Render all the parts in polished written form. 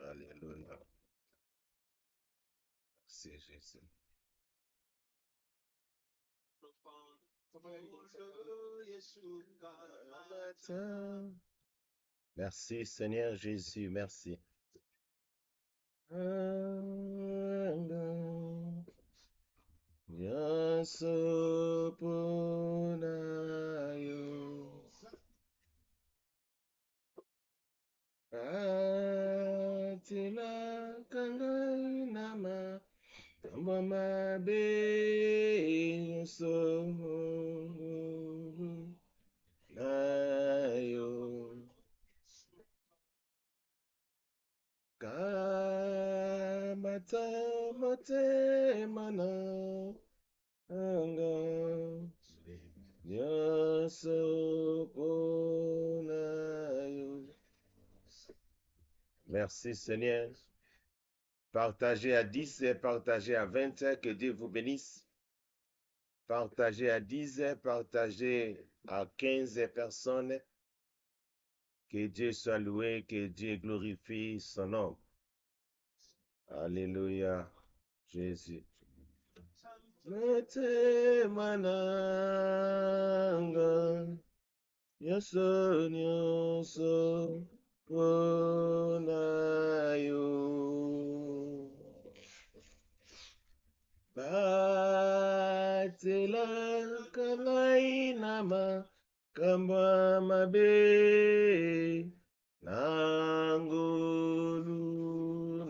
Alléluia. Merci Jésus. Merci Seigneur Jésus, merci. Atila kangai nama mama be so ayo kamata mate mana anga nyoso ponayo. Merci Seigneur. Partagez à 10 et partagez à 20, que Dieu vous bénisse. Partagez à 10, partagez à 15 personnes. Que Dieu soit loué, que Dieu glorifie son nom. Alléluia, Jésus. Mete mananga, nyoso nyoso ponayo. Batela kalai nama kamba mabe nangulu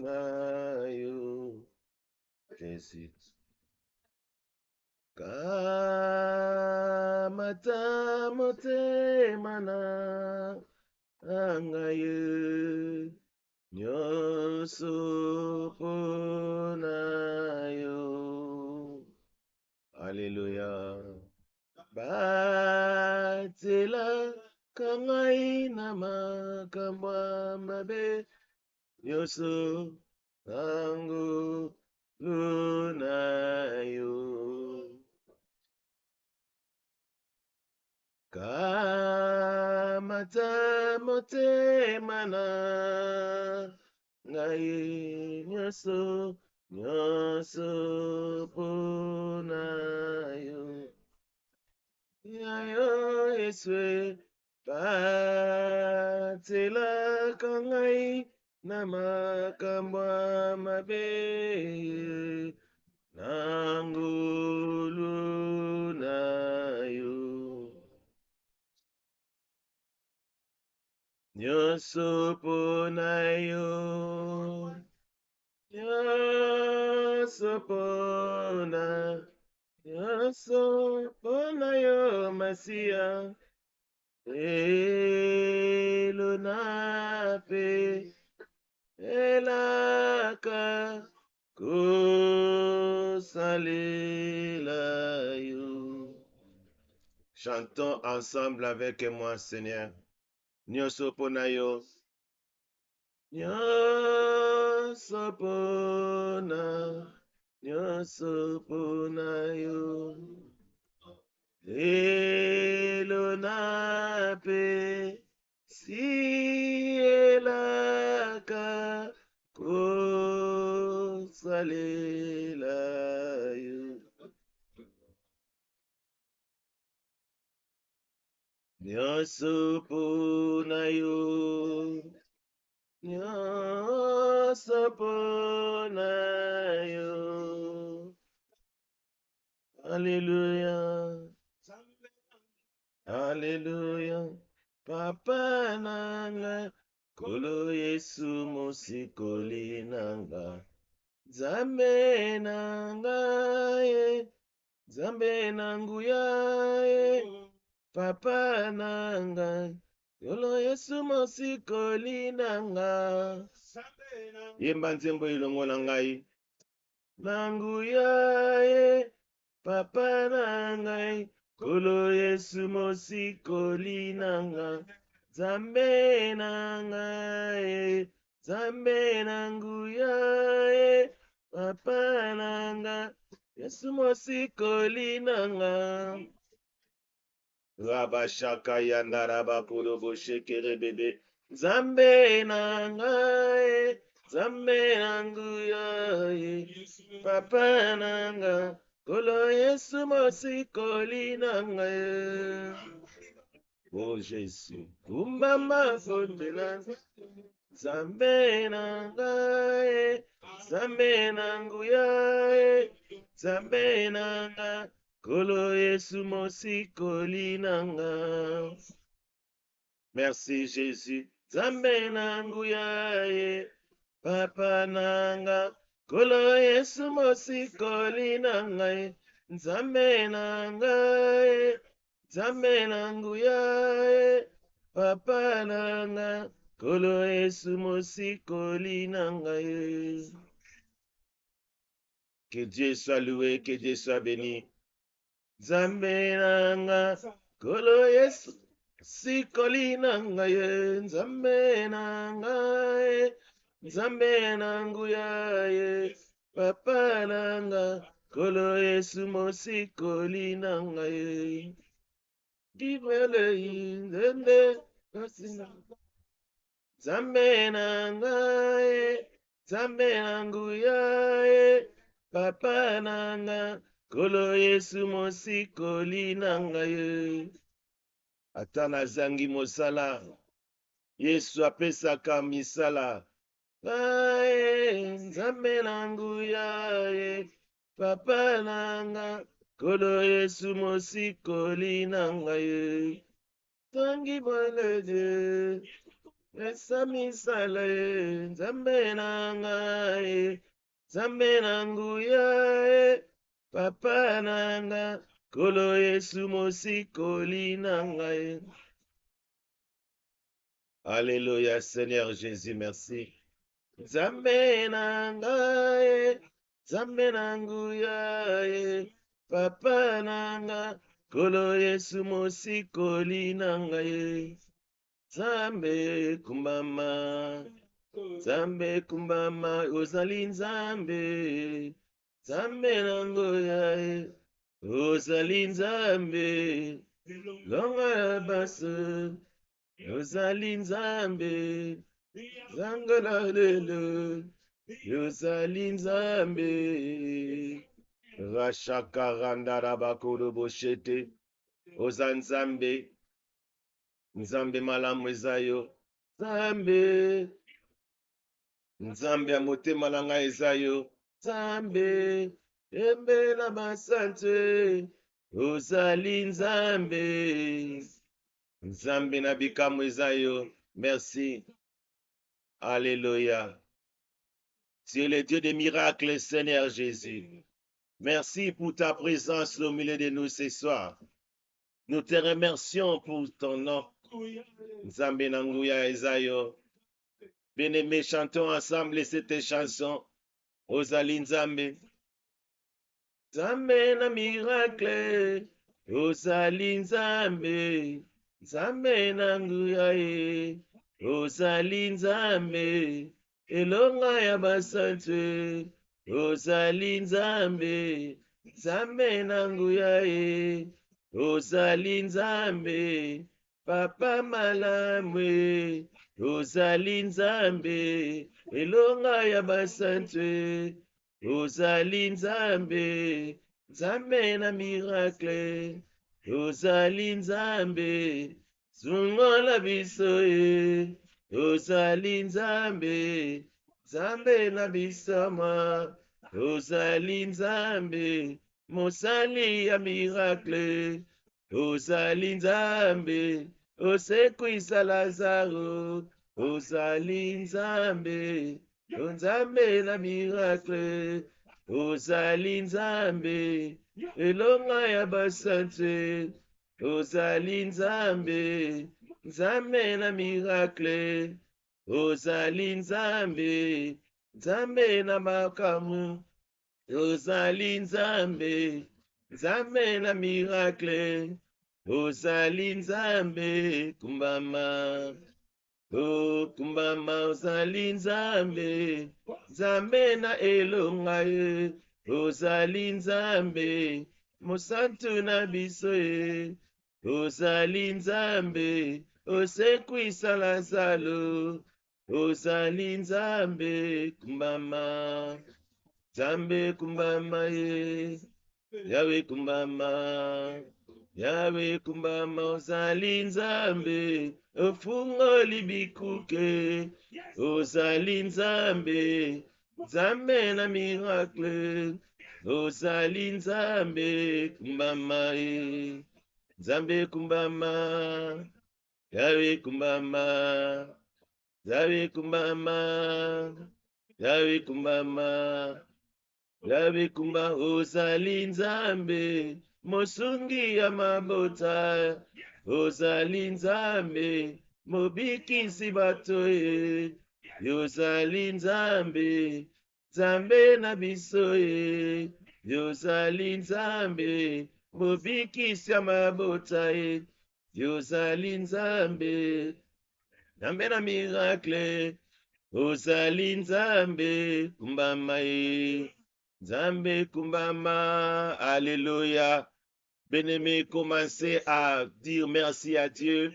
nayo. Jésus. Kamata mote mana angaye nyoso ponayo. Alléluia. Batela kangai nama kamba mabe nyoso nangu lunayo. Kamata mote mana ngai nyoso nyoso ponayo. Yayo Yeswe batela kangai nama kamba mabe nangulu nayo. Nyoso ponayo. Nyoso pona. Nyoso ponayo Masia. Elonape. Elaka. Kosalelayo. Chantons ensemble avec moi, Seigneur. Nyoso ponayo. Nyoso pona. Nyoso ponayo. Elonape. Sielaka. Kosalelayo. Nyoso ponayo. Nyoso ponayo. Alléluia. Alléluia. Papa nanga. Kolo Yesu mosikoli nanga. Zambe nanga ye. Zambe nanguya ye. Papa nanga. Kolo Yesu mosikoli nanga. Yemba nzembo ilongo na ngai. Nanguya ye. Papa nangai. Kolo Yesu mosikoli nanga. Zambe nangai. Zambe nanguya ye. Papa nanga. Yesu mosikoli nanga. Rabashaka yandaraba kurobo shekere bebe. Zambe nangai. Nzambe nanguya papa nanga kolo Yesu mosikoli nanga. Oh Jésus, kumbama fondela Nzambe nanga Nzambe nanguya Nzambe nanga kolo Yesu mosikoli nanga. Merci Jésus. Nzambe nanguya papa nanga kolo Yesu mosikoli nanga. Nzambe nanga Nzambe nanguya papa nanga kolo Yesu mosikoli nanga. Que Dieu soit loué, que Dieu soit béni. Nzambe nanga kolo Yesu sikoli nanga ye. Nzambe nanga Nzambe nanguya ye papa nanga kolo Yesu mosikoli nanga ye. Givele nzende kasina Nzambe nanga Nzambe nanguya ye papa nanga kolo Yesu mosikoli nanga ye. Ata nazangi mosala Yesu apesaka misala. Nzambe nanguya ye papa nanga kolo Yesu mosikoli nanga ye. Tangi bolede esa misala ye. Nzambe nanga ye Nzambe nanguya ye papa nanga kolo Yesu mosikoli nanga ye. Alléluia Seigneur Jésus, merci. Nzambe nanga ye Nzambe nanguya ye papa nanga kolo Yesu mosikoli nanga ye. Nzambe kumbama Nzambe kumbama ozali Nzambe. Nzambe nanguya ye ozali Nzambe. Longa ya baso ozali Nzambe. Zangala lelo ozali Nzambe. Rashaka randara bakuru boshete oza Nzambe. Nzambe malamu eza yo. Nzambe Nzambe ya motema na ngai eza yo. Nzambe embe na basante ozali Nzambe. Nzambe na bikamu eza yo. Merci. Alléluia. Tu es le Dieu des miracles, Seigneur Jésus. Merci pour ta présence au milieu de nous ce soir. Nous te remercions pour ton nom. Nzambe nanguya eza yo. Bien-aimés, chantons ensemble cette chanson. Ozali Nzambe. Nzambe na miracle. Ozali Nzambe. Nzambe nanguya ye. Ozali Nzambe. Elonga ya basante. Ozali Nzambe. Nzambe nanguya ye. Ozali Nzambe. Papa malamu. Ozali Nzambe. Elonga ya basante. Ozali Nzambe. Nzambe na miracle. Ozali Nzambe. Zungola biso ye. Ozali Nzambe. Nzambe na bisama. Ozali Nzambe. Mosali ya miracle. Ozali Nzambe. Osekwisa Lazaro. Ozali Nzambe. Nzambe na miracle. Ozali Nzambe. Elonga ya basante. Ozali Nzambe. Nzambe na miracle. Ozali Nzambe. Nzambe na makamu. Ozali Nzambe. Nzambe na miracle. Ozali Nzambe. Kumbama. Oh, kumbama ozali Nzambe. Nzambe na elonga ye. Ozali Nzambe. Mosantu na biso ye. Ozali Nzambe. Osekwisa Lazaro. ozali nzambe kumbama, nzambe kumbama ye, yawe kumbama, yawe kumbama, ozali nzambe, ofungoli bikuke, ozali nzambe, nzambe na miracle, ozali nzambe kumbama ye, nzambe kumbama, yawe kumbama, yawe kumbama, yawe kumbama, yawe kumba, ozali nzambe, mosungi ya mabota, ozali nzambe, mobikisi bato ye, yozali nzambe, nzambe na biso ye, yozali nzambe, mobikisi ya mabota ye, yozali nzambe, nzambe na miracle, ozali nzambe kumbama ye, nzambe kumbama. Alléluia. Bien-aimé, commencez à dire merci à Dieu.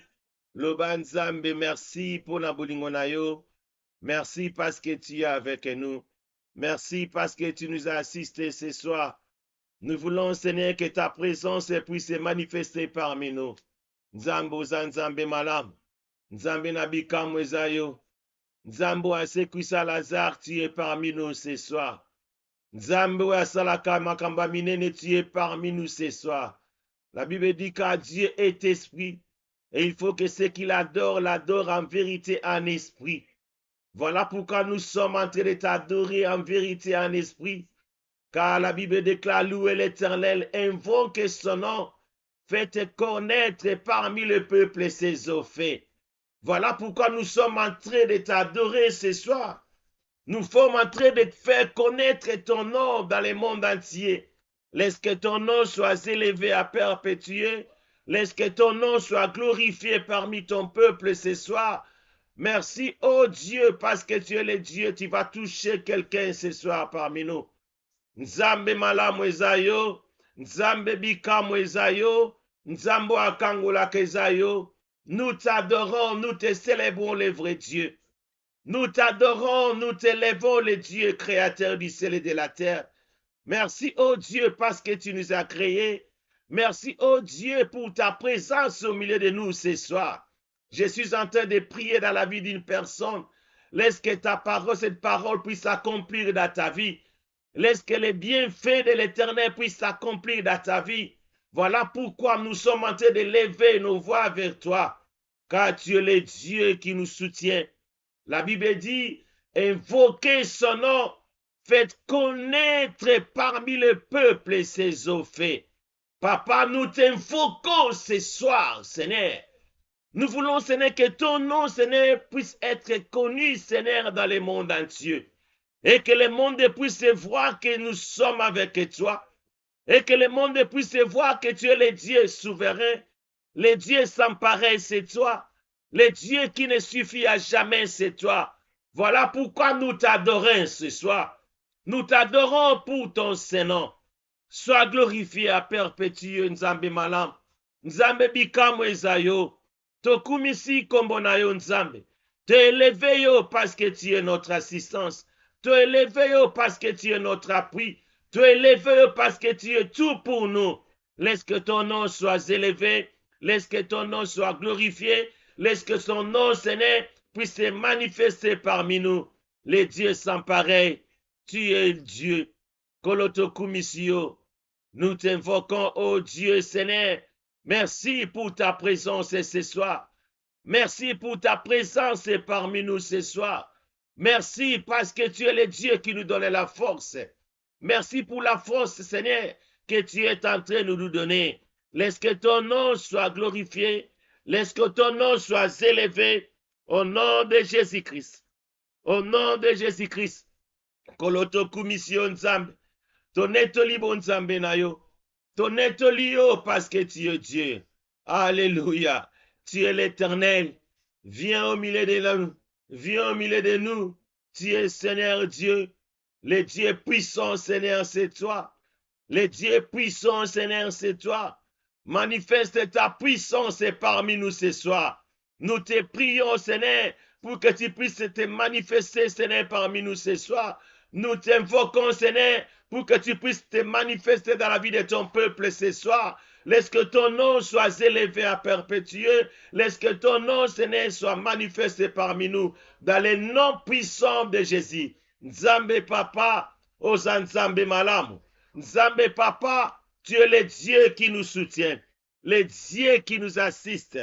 Loba nzambe, merci pour la bolingo na yo. Merci parce que tu es avec nous. Merci parce que tu nous as assistés ce soir. Nous voulons, Seigneur, que ta présence puisse se manifester parmi nous. Nzambo za nzambe malam. Nzambe na bikamu ezayo. Nzambo asekwisa Lazare, tu es parmi nous ce soir. Nzambo asalaka makamba minene, tu es parmi nous ce soir. La Bible dit que Dieu est esprit. Et il faut que ceux qui l'adorent, l'adorent en vérité, en esprit. Voilà pourquoi nous sommes en train de t'adorer en vérité, en esprit. Car la Bible déclare, louez l'Éternel, invoque son nom, faites connaître parmi le peuple ses offres. Voilà pourquoi nous sommes en train de t'adorer ce soir. Nous sommes en train de te faire connaître ton nom dans le monde entier. Laisse que ton nom soit élevé à perpétuer. Laisse que ton nom soit glorifié parmi ton peuple ce soir. Merci, oh Dieu, parce que tu es le Dieu, tu vas toucher quelqu'un ce soir parmi nous. Nzambe malamu ezayo, Nzambe bikamu ezayo, Nzambo akangola kezayo. Nous t'adorons, nous te célébrons le vrai Dieu. Nous t'adorons, nous t'élèvons le Dieu créateur du ciel et de la terre. Merci, oh Dieu, parce que tu nous as créés. Merci, oh Dieu, pour ta présence au milieu de nous ce soir. Je suis en train de prier dans la vie d'une personne. Laisse que ta parole, cette parole puisse s'accomplir dans ta vie. Laisse que les bienfaits de l'Éternel puissent s'accomplir dans ta vie. Voilà pourquoi nous sommes en train de lever nos voix vers toi, car tu es le Dieu qui nous soutient. La Bible dit, invoquez son nom, faites connaître parmi le peuple ses offres. Papa, nous t'invoquons ce soir, Seigneur. Nous voulons, Seigneur, que ton nom, Seigneur, puisse être connu, Seigneur, dans le monde entier. Et que le monde puisse voir que nous sommes avec toi. Et que le monde puisse voir que tu es le Dieu souverain. Le Dieu sans pareil, c'est toi. Le Dieu qui ne suffit à jamais, c'est toi. Voilà pourquoi nous t'adorons ce soir. Nous t'adorons pour ton Saint-Nom. Sois glorifié à perpétuer, Nzambe malam. Nzambe bikamu ezayo. Tokumisi kombonayo Nzambe. Te élevé yo parce que tu es notre assistance. Te élevé yo parce que tu es notre appui. Te élevé yo parce que tu es tout pour nous. Laisse que ton nom soit élevé. Laisse que ton nom soit glorifié. Laisse que son nom, Seigneur, puisse se manifester parmi nous. Les dieux sans pareil. Tu es Dieu. Kolotokumisio. Nous t'invoquons, oh Dieu, Seigneur. Merci pour ta présence ce soir. Merci pour ta présence parmi nous ce soir. Merci parce que tu es le Dieu qui nous donne la force. Merci pour la force, Seigneur, que tu es en train de nous donner. Laisse que ton nom soit glorifié. Laisse que ton nom soit élevé. Au nom de Jésus-Christ. Au nom de Jésus-Christ. Kolotokumisio Nzambe. Tonetoli bon Nzambe na yo. Tonetoli yo parce que tu es Dieu. Alléluia. Tu es l'Éternel. Viens au milieu de nous. Viens au milieu de nous. Tu es Seigneur Dieu. Le Dieu puissant, Seigneur, c'est toi. Le Dieu puissant, Seigneur, c'est toi. Manifeste ta puissance parmi nous ce soir. Nous te prions, Seigneur, pour que tu puisses te manifester, Seigneur, parmi nous ce soir. Nous t'invoquons, Seigneur, pour que tu puisses te manifester dans la vie de ton peuple ce soir. Laisse que ton nom soit élevé à perpétuer. Laisse que ton nom, Seigneur, soit manifesté parmi nous dans le nom puissant de Jésus. Nzambe Papa, Oza Nzambe Malamu. Nzambe Papa, tu es le Dieu qui nous soutient, le Dieu qui nous assiste.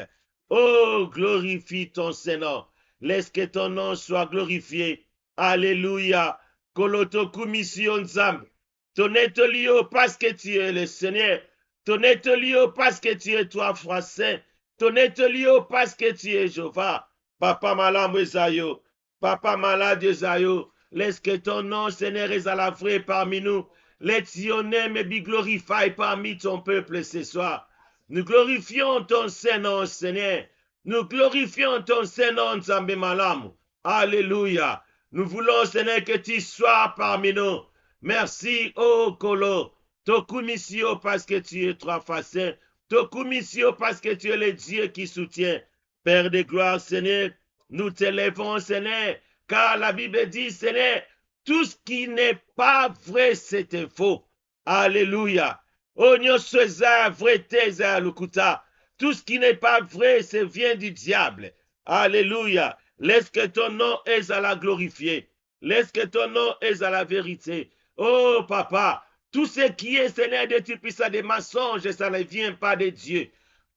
Oh, glorifie ton Seigneur. Laisse que ton nom soit glorifié. Alléluia. Kolotoku mission Nzambe. Ton étolio parce que tu es le Seigneur. Ton étolio parce que tu es toi, Français. Ton étolio parce que tu es Jéhovah. Papa Malamu Esayo. Papa malade Esayo. Laisse que ton nom, Seigneur, est à la vraie parmi nous. Let your name be glorified parmi ton peuple ce soir. Nous glorifions ton Saint-Nom, Seigneur. Nous glorifions ton Saint-Nom, Nzambe Malamu. Alléluia. Nous voulons, Seigneur, que tu sois parmi nous. Merci, oh Kolo. Tokumisio parce que tu es trois façons. Tokumisio parce que tu es le Dieu qui soutient. Père de gloire, Seigneur, nous t'élèvons, Seigneur, car la Bible dit, Seigneur, tout ce qui n'est pas vrai, c'est faux. Alléluia. Onyo soza vrai teza lukuta. Tout ce qui n'est pas vrai, ça vient du diable. Alléluia. Laisse que ton nom est à la glorifier. Laisse que ton nom est à la vérité. Oh, papa, tout ce qui est, Seigneur, de tu puisses des mensonges, ça ne vient pas de Dieu.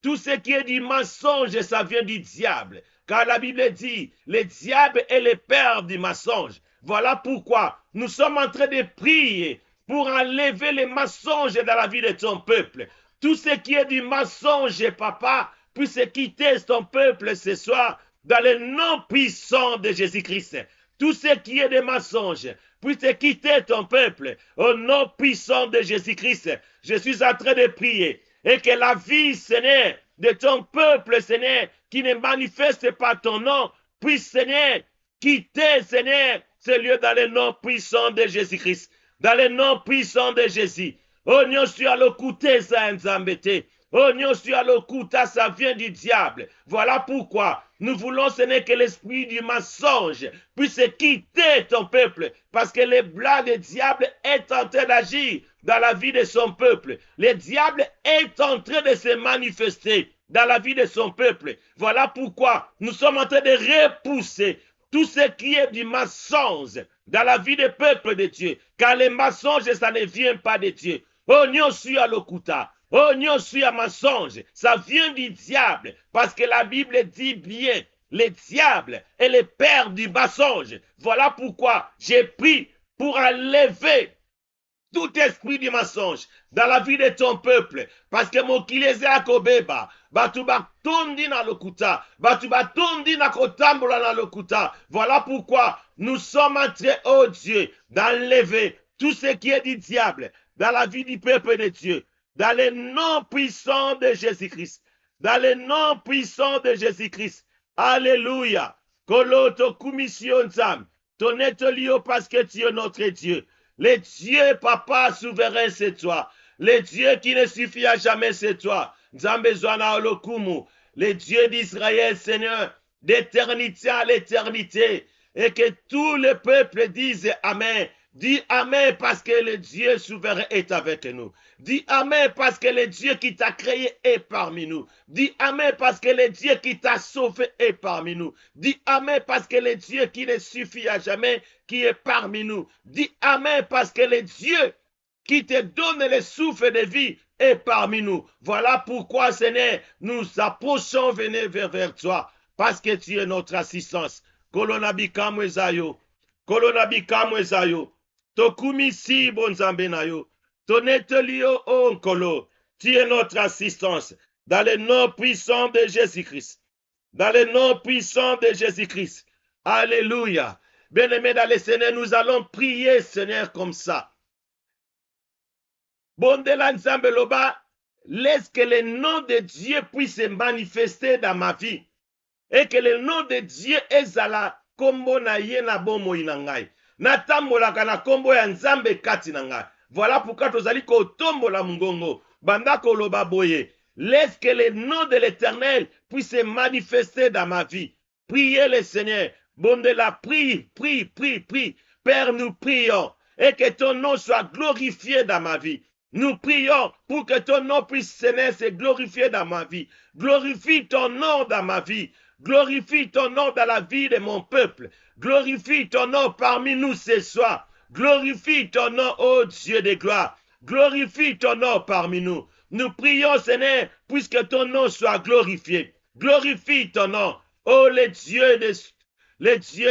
Tout ce qui est du mensonge, ça vient du diable. Car la Bible dit, le diable est le père du mensonge. Voilà pourquoi nous sommes en train de prier pour enlever les mensonges dans la vie de ton peuple. Tout ce qui est du mensonge, papa, puisse quitter ton peuple ce soir dans le nom puissant de Jésus-Christ. Tout ce qui est des mensonges, puisse quitter ton peuple au nom puissant de Jésus-Christ. Je suis en train de prier et que la vie, Seigneur, de ton peuple, Seigneur, qui ne manifeste pas ton nom, puisse, Seigneur, quitter, Seigneur, ce lieu dans le nom puissant de Jésus-Christ, dans le nom puissant de Jésus. Oh, nous sommes à l'écouter, ça, Nzambete. Oh, nous sommes à l'écouter, ça vient du diable. Voilà pourquoi nous voulons, Seigneur, que l'esprit du mensonge puisse quitter ton peuple, parce que le blanc du diable est en train d'agir dans la vie de son peuple. Le diable est en train de se manifester dans la vie de son peuple. Voilà pourquoi nous sommes en train de repousser tout ce qui est du mensonge dans la vie des peuples de Dieu. Car les mensonges, ça ne vient pas de Dieu. Oh, nous sommes à l'okuta. Oh, nous sommes à mensonge. Ça vient du diable. Parce que la Bible dit bien, le diable est le père du mensonge. Voilà pourquoi j'ai pris pour enlever tout esprit du mensonge dans la vie de ton peuple. Parce que mon kileze akobeba, batu batondi na lokuta, batu batondi na kotambola na lokuta. Voilà pourquoi nous sommes entrés, oh Dieu, d'enlever tout ce qui est du diable dans la vie du peuple de Dieu, dans le nom puissant de Jésus-Christ, dans le nom puissant de Jésus-Christ. Alléluia. Koloto kumission zam, ton étolio parce que tu es notre Dieu. Le Dieu, papa, souverain, c'est toi. Le Dieu qui ne suffit à jamais, c'est toi. Nzambezwana olokumu. Le Dieu d'Israël, Seigneur, d'éternité à l'éternité. Et que tout le peuple dise Amen. Dis Amen parce que le Dieu souverain est avec nous. Dis Amen parce que le Dieu qui t'a créé est parmi nous. Dis Amen parce que le Dieu qui t'a sauvé est parmi nous. Dis Amen parce que le Dieu qui ne suffit à jamais, qui est parmi nous. Dis Amen parce que le Dieu qui te donne le souffle de vie est parmi nous. Voilà pourquoi, Seigneur, nous approchons vers toi parce que tu es notre assistance. Kolonabikamu ezayo. Kolonabikamu ezayo. Tokumisi bonzambe na yo. Ton étolio onkolo. Tu es notre assistance. Dans le nom puissant de Jésus-Christ. Dans le nom puissant de Jésus-Christ. Alléluia. Bien-aimés dans le Seigneur, nous allons prier, Seigneur, comme ça. Bondela nzambe loba, laisse que le nom de Dieu puisse se manifester dans ma vie. Et que le nom de Dieu ezala kombo na ye na bomo inangai. Natambolaka na kombo ya nzambe kati na ngai. Voilà pourquoi tozali kotombola mungongo. Banda koloba boye. Laisse que le nom de l'Éternel puisse se manifester dans ma vie. Priez le Seigneur. Bon de la prie. Père, nous prions et que ton nom soit glorifié dans ma vie. Nous prions pour que ton nom puisse, Seigneur, se glorifier dans ma vie. Glorifie ton nom dans ma vie. Glorifie ton nom dans la vie de mon peuple. Glorifie ton nom parmi nous ce soir. Glorifie ton nom, ô Dieu de gloire. Glorifie ton nom parmi nous. Nous prions, Seigneur, puisque ton nom soit glorifié. Glorifie ton nom, ô le Dieu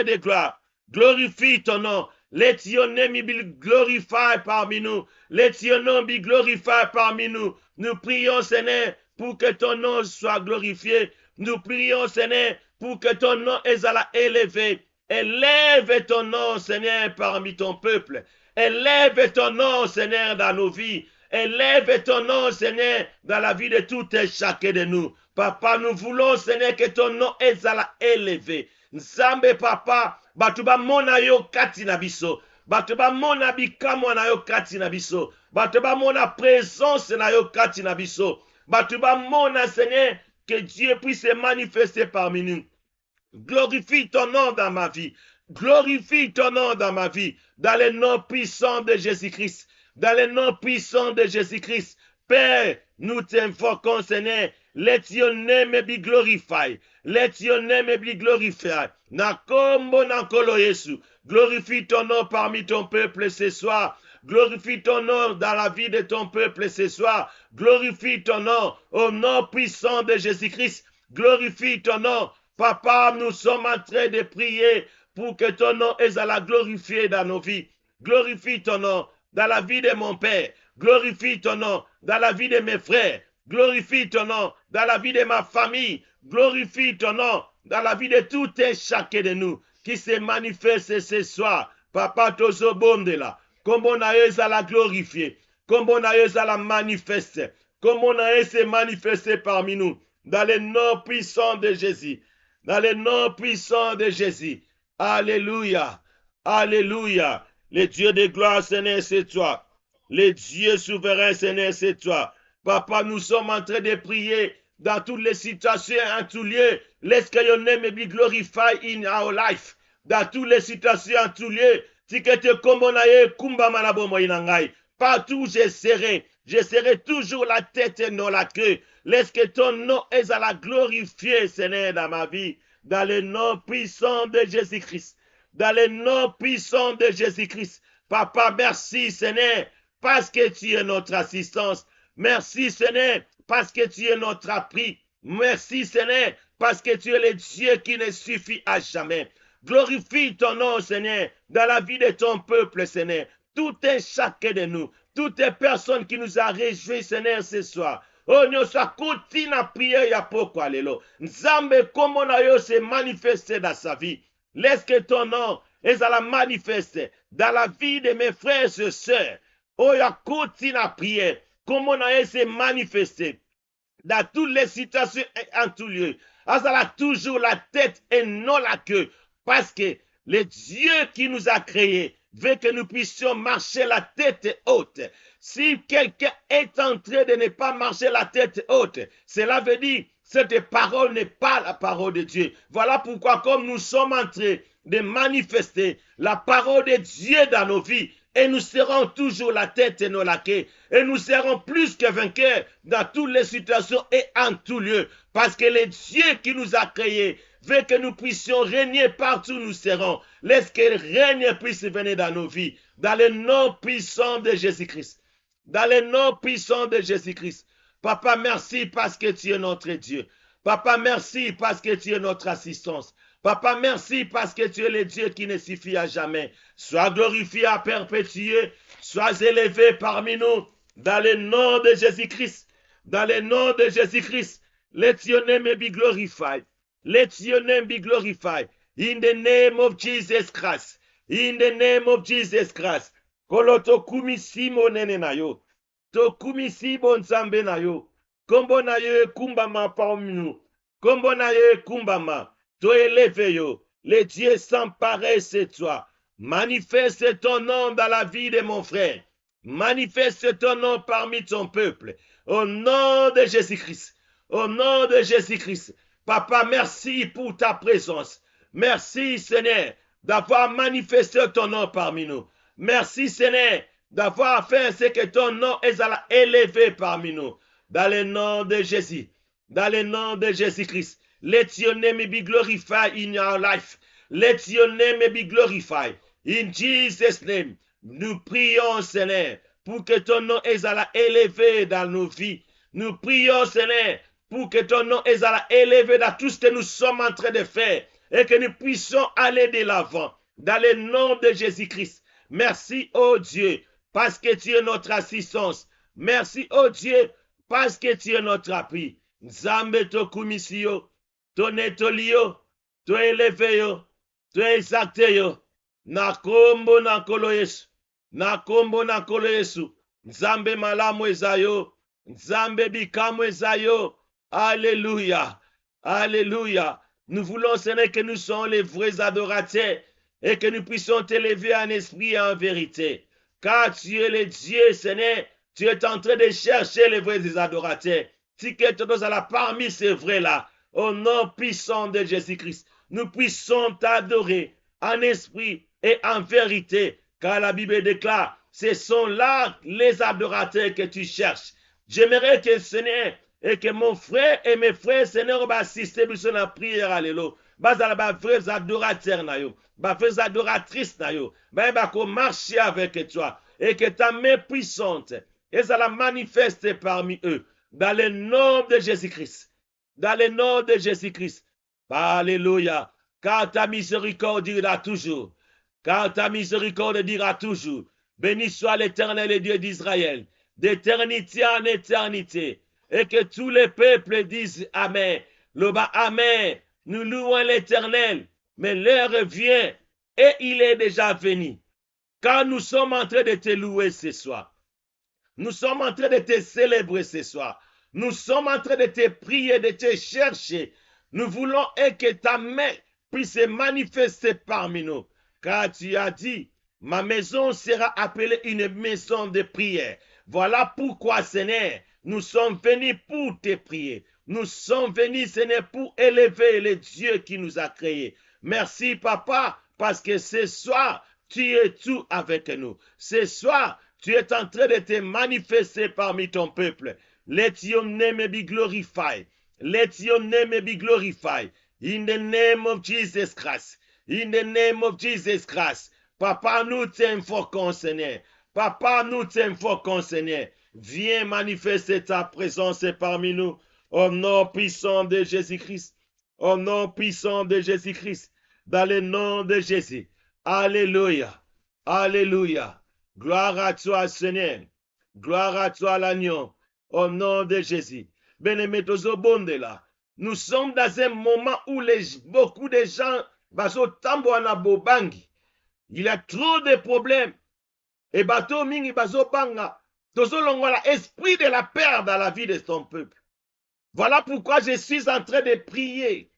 de gloire. Glorifie ton nom. Let your name be glorified parmi nous. Let your name be glorified parmi nous. Nous prions, Seigneur, pour que ton nom soit glorifié. Nous prions, Seigneur, pour que ton nom soit élevé. Élève ton nom, Seigneur, parmi ton peuple. Élève ton nom, Seigneur, dans nos vies. Élève ton nom, Seigneur, dans la vie de tout et chacun de nous. Papa, nous voulons, Seigneur, que ton nom soit élevé. Nzambe, Papa, batu bamona yo kati na biso. Batu bamona bikamwa na yo kati na biso. Batu bamona présence na yo kati na biso. Batu bamona, Seigneur, que Dieu puisse se manifester parmi nous. Glorifie ton nom dans ma vie. Glorifie ton nom dans ma vie. Dans le nom puissant de Jésus-Christ. Dans le nom puissant de Jésus-Christ. Père, nous t'invoquons, Seigneur. Let your name be glorified. Let your name be glorified. Nakombo nankolo Yesu. Glorifie ton nom parmi ton peuple ce soir. Glorifie ton nom dans la vie de ton peuple ce soir. Glorifie ton nom au nom puissant de Jésus-Christ. Glorifie ton nom. Papa, nous sommes en train de prier pour que ton nom soit glorifié dans nos vies. Glorifie ton nom dans la vie de mon père. Glorifie ton nom dans la vie de mes frères. Glorifie ton nom dans la vie de ma famille. Glorifie ton nom dans la vie de tout et chacun de nous qui se manifeste ce soir. Papa, tozo bondela. Comme on a eu à la glorifier. Comme on a eu à la manifester. Comme on a eu à se manifester parmi nous. Dans le nom puissant de Jésus. Dans le nom puissant de Jésus. Alléluia. Alléluia. Le Dieu de gloire, Seigneur, c'est toi. Le Dieu souverain, Seigneur, c'est toi. Papa, nous sommes en train de prier dans toutes les situations, en tous lieux. Laisse que your name be glorified in our life. Dans toutes les situations, en tous lieux. Partout je serai toujours la tête et non la queue. Laisse que ton nom est à la glorifier, Seigneur, dans ma vie. Dans le nom puissant de Jésus-Christ. Dans le nom puissant de Jésus-Christ. Papa, merci, Seigneur, parce que tu es notre assistance. Merci, Seigneur, parce que tu es notre appui. Merci, Seigneur, parce que tu es le Dieu qui ne suffit à jamais. Glorifie ton nom, Seigneur, dans la vie de ton peuple, Seigneur. Tout et chacun de nous, toutes les personnes qui nous a réjouis, Seigneur, ce soir. Oh, nous sommes continue à prier, ya pourquoi lelo. Nzambe, comment on a se manifester dans sa vie. Laisse que ton nom est à la manifester dans la vie de mes frères et sœurs. Oh, ya continue à prier. Comment on a se manifester dans toutes les situations et en tout lieu. Azala toujours la tête et non la queue. Parce que le Dieu qui nous a créés veut que nous puissions marcher la tête haute. Si quelqu'un est en train de ne pas marcher la tête haute, cela veut dire que cette parole n'est pas la parole de Dieu. Voilà pourquoi comme nous sommes en train de manifester la parole de Dieu dans nos vies, et nous serons toujours la tête et non la queue. Et nous serons plus que vainqueurs dans toutes les situations et en tout lieu. Parce que le Dieu qui nous a créés veut que nous puissions régner partout où nous serons. Laisse que le règne puisse venir dans nos vies. Dans le nom puissant de Jésus-Christ. Dans le nom puissant de Jésus-Christ. Papa, merci parce que tu es notre Dieu. Papa, merci parce que tu es notre assistance. Papa, merci parce que tu es le Dieu qui ne suffit à jamais. Sois glorifié à perpétuer. Sois élevé parmi nous. Dans le nom de Jésus-Christ. Dans le nom de Jésus-Christ. Let your name be glorified. Let your name be glorified. In the name of Jesus Christ. In the name of Jesus Christ. Kolo tokumi simo nene na yo. Tokumi sibo nzambe na yo. Kombo na yo kumbama parmi nous. Kombo na yo kumbama. To élève yo. Le Dieu sans pareil c'est toi. Manifeste ton nom dans la vie de mon frère. Manifeste ton nom parmi ton peuple. Au nom de Jésus-Christ. Au nom de Jésus-Christ. Papa, merci pour ta présence. Merci, Seigneur, d'avoir manifesté ton nom parmi nous. Merci, Seigneur, d'avoir fait ce que ton nom est élevé parmi nous. Dans le nom de Jésus, dans le nom de Jésus-Christ, let your name be glorified in your life. Let your name be glorified. In Jesus' name, nous prions, Seigneur, pour que ton nom est élevé dans nos vies. Nous prions, Seigneur, pour que ton nom est élevé dans tout ce que nous sommes en train de faire et que nous puissions aller de l'avant. Dans le nom de Jésus-Christ. Merci, oh Dieu, parce que tu es notre assistance. Merci, oh Dieu, parce que tu es notre appui. Nzambe to kumisi yo, to netoli yo, to eleve yo, to exalte yo. Na kombo na nkolo Yesu. Na kombo na nkolo Yesu. Nzambe malamu eza yo. Nzambe bikamu eza yo. Alléluia. Alléluia. Nous voulons, Seigneur, que nous soyons les vrais adorateurs et que nous puissions t'élever en esprit et en vérité. Car tu es le Dieu, Seigneur. Tu es en train de chercher les vrais adorateurs. Si quelqu'un nous a parmi ces vrais-là, au nom puissant de Jésus-Christ, nous puissions t'adorer en esprit et en vérité. Car la Bible déclare, ce sont là les adorateurs que tu cherches. J'aimerais que, Seigneur, et que mon frère et mes frères, Seigneur, va assister à la prière, alléluia. Bazala vrais adorateurs, vrais adoratrices, va marcher avec toi. Et que ta main puissante, et ça la manifeste parmi eux. Dans le nom de Jésus-Christ. Dans le nom de Jésus-Christ. Alléluia. Car ta miséricorde dira toujours. Car ta miséricorde dira toujours. Béni soit l'Éternel, Dieu d'Israël, d'éternité en éternité. Et que tous les peuples disent Amen. Le bas Amen. Nous louons l'Éternel. Mais l'heure vient et il est déjà venu. Car nous sommes en train de te louer ce soir. Nous sommes en train de te célébrer ce soir. Nous sommes en train de te prier, de te chercher. Nous voulons que ta main puisse se manifester parmi nous. Car tu as dit, ma maison sera appelée une maison de prière. Voilà pourquoi, Seigneur, nous sommes venus pour te prier. Nous sommes venus, Seigneur, pour élever le Dieu qui nous a créés. Merci, Papa, parce que ce soir, tu es tout avec nous. Ce soir, tu es en train de te manifester parmi ton peuple. Let your name be glorified. Let your name be glorified. In the name of Jesus Christ. In the name of Jesus Christ. Papa, nous t'invoquons, Seigneur. Papa, nous t'invoquons, Seigneur. Viens manifester ta présence parmi nous. Au nom puissant de Jésus-Christ. Au nom puissant de Jésus-Christ. Dans le nom de Jésus. Alléluia. Alléluia. Gloire à toi, Seigneur. Gloire à toi, l'agneau. Au nom de Jésus. Bien-aimés, là. Nous sommes dans un moment où beaucoup de gens il y a trop de problèmes. Et bateau mingi bazo banga. L'esprit de la peur dans la vie de ton peuple. Voilà pourquoi je suis en train de prier.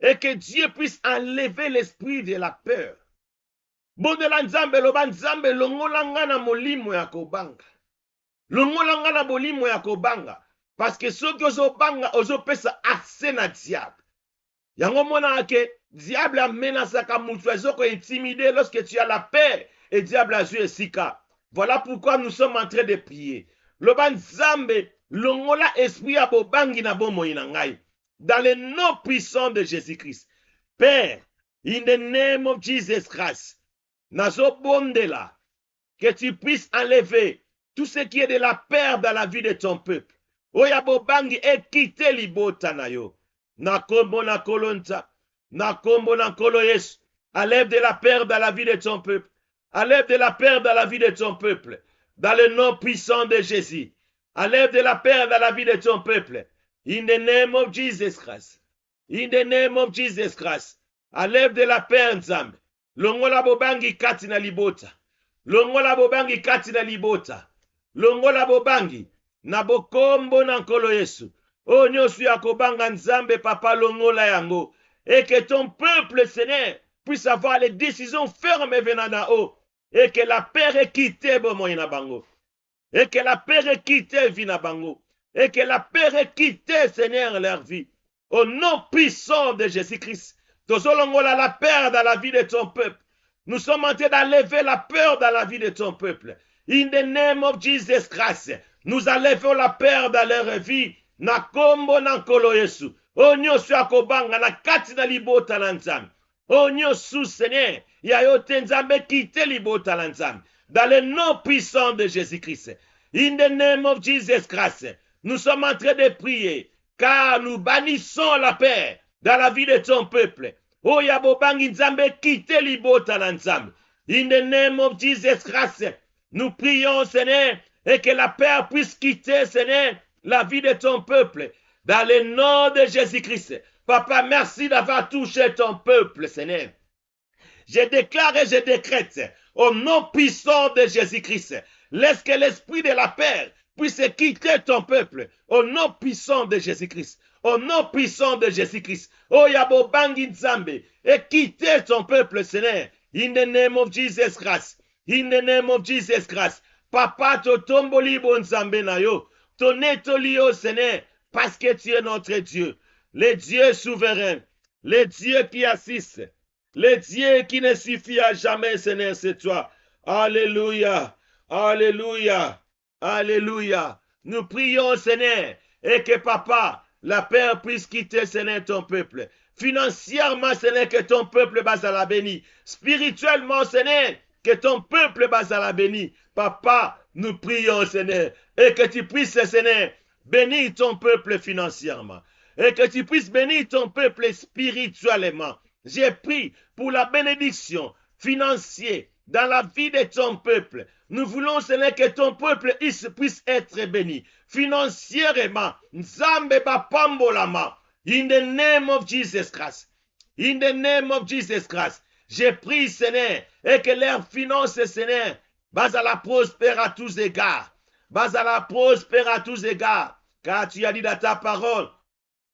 Et que Dieu puisse enlever l'esprit de la peur. Bondela nzambe loba nzambe longolanga na molimo ya kobanga. Longolanga na molimo ya kobanga. Parce que soki ozobanga ozopesa accès na diable. Yango mona ke diable amenasaka mutu ezoko intimider lorsque tu as la paix et diable a joué sika. Voilà pourquoi nous sommes en train de prier. Loba nzambe longola esprit ya bobangi na bomoi na ngai. Dans le nom puissant de Jésus-Christ. Père, in the name of Jesus Christ. Nazobondela, que tu puisses enlever tout ce qui est de la peur dans la vie de ton peuple. Oya bobangi et quitter libota na yo. Na kombo na kolonta, na kombo na kolo Yesu. Enlève de la peur dans la vie de ton peuple. Enlève de la peur dans la vie de ton peuple. Dans le nom puissant de Jésus. Enlève de la peur dans la vie de ton peuple. In the name of Jesus Christ. In the name of Jesus Christ. Enlève de la peur, Nzambe. Longola bobangi kati na libota. Longola bobangi kati na libota. Longola bobangi na bokombo na nkolo Yesu. O nyosu ya kobanga Nzambe papa longola yango. Et que ton peuple, Seigneur, puisse avoir les décisions fermes venant d'en haut. Et que la paix est quittée bomoina bango. Et que la paix est quittée vina bango. Et que la paix est quittée, Seigneur, leur vie. Au nom puissant de Jésus-Christ. Tozolongola la peur dans la vie de ton peuple. Nous sommes en train d'enlever la peur dans la vie de ton peuple. In the name of Jesus Christ. Nous enlevons la peur dans leur vie. Nakombo nankolo Yesu. Onyosu akobanga na kati na libota na nzambe. Onyosu Seigneur. Yayote nzambe kite libota na nzambe. Dans le nom puissant de Jésus-Christ. In the name of Jesus Christ. Nous sommes en train de prier. Car nous bannissons la paix dans la vie de ton peuple. Oh yabobangi nzambe kite libota na nzambe. In the name of Jesus Christ. Nous prions, Seigneur, et que la paix puisse quitter, Seigneur, la vie de ton peuple. Dans le nom de Jésus-Christ. Papa, merci d'avoir touché ton peuple, Seigneur. Je déclare et je décrète, au nom puissant de Jésus-Christ, laisse que l'esprit de la paix puisse quitter ton peuple, au nom puissant de Jésus-Christ. Au nom puissant de Jésus-Christ. Oh yabobangi nzambe, et quitter ton peuple, Seigneur. In the name of Jesus Christ. In the name of Jesus Christ. Papa, totomboli bon nzambe na yo. Tonetoli yo, Seigneur, parce que tu es notre Dieu. Le Dieu souverain. Le Dieu qui assiste. Le Dieu qui ne suffit à jamais, Seigneur, c'est toi. Alléluia. Alléluia. Alléluia. Nous prions, Seigneur, et que Papa, la paix puisse quitter, Seigneur, ton peuple. Financièrement, Seigneur, que ton peuple base à la béni. Spirituellement, Seigneur, que ton peuple base à la béni. Papa, nous prions, Seigneur, et que tu puisses, Seigneur, bénir ton peuple financièrement. Et que tu puisses bénir ton peuple spirituellement. J'ai prié pour la bénédiction financière dans la vie de ton peuple. Nous voulons, Seigneur, que ton peuple puisse être béni financièrement. Nzambe bapambolama. In the name of Jesus Christ. In the name of Jesus Christ. J'ai prié, Seigneur, et que leurs finances, Seigneur, bas à la prospère à tous égards. Bas à la prospère à tous égards. Car tu as dit dans ta parole,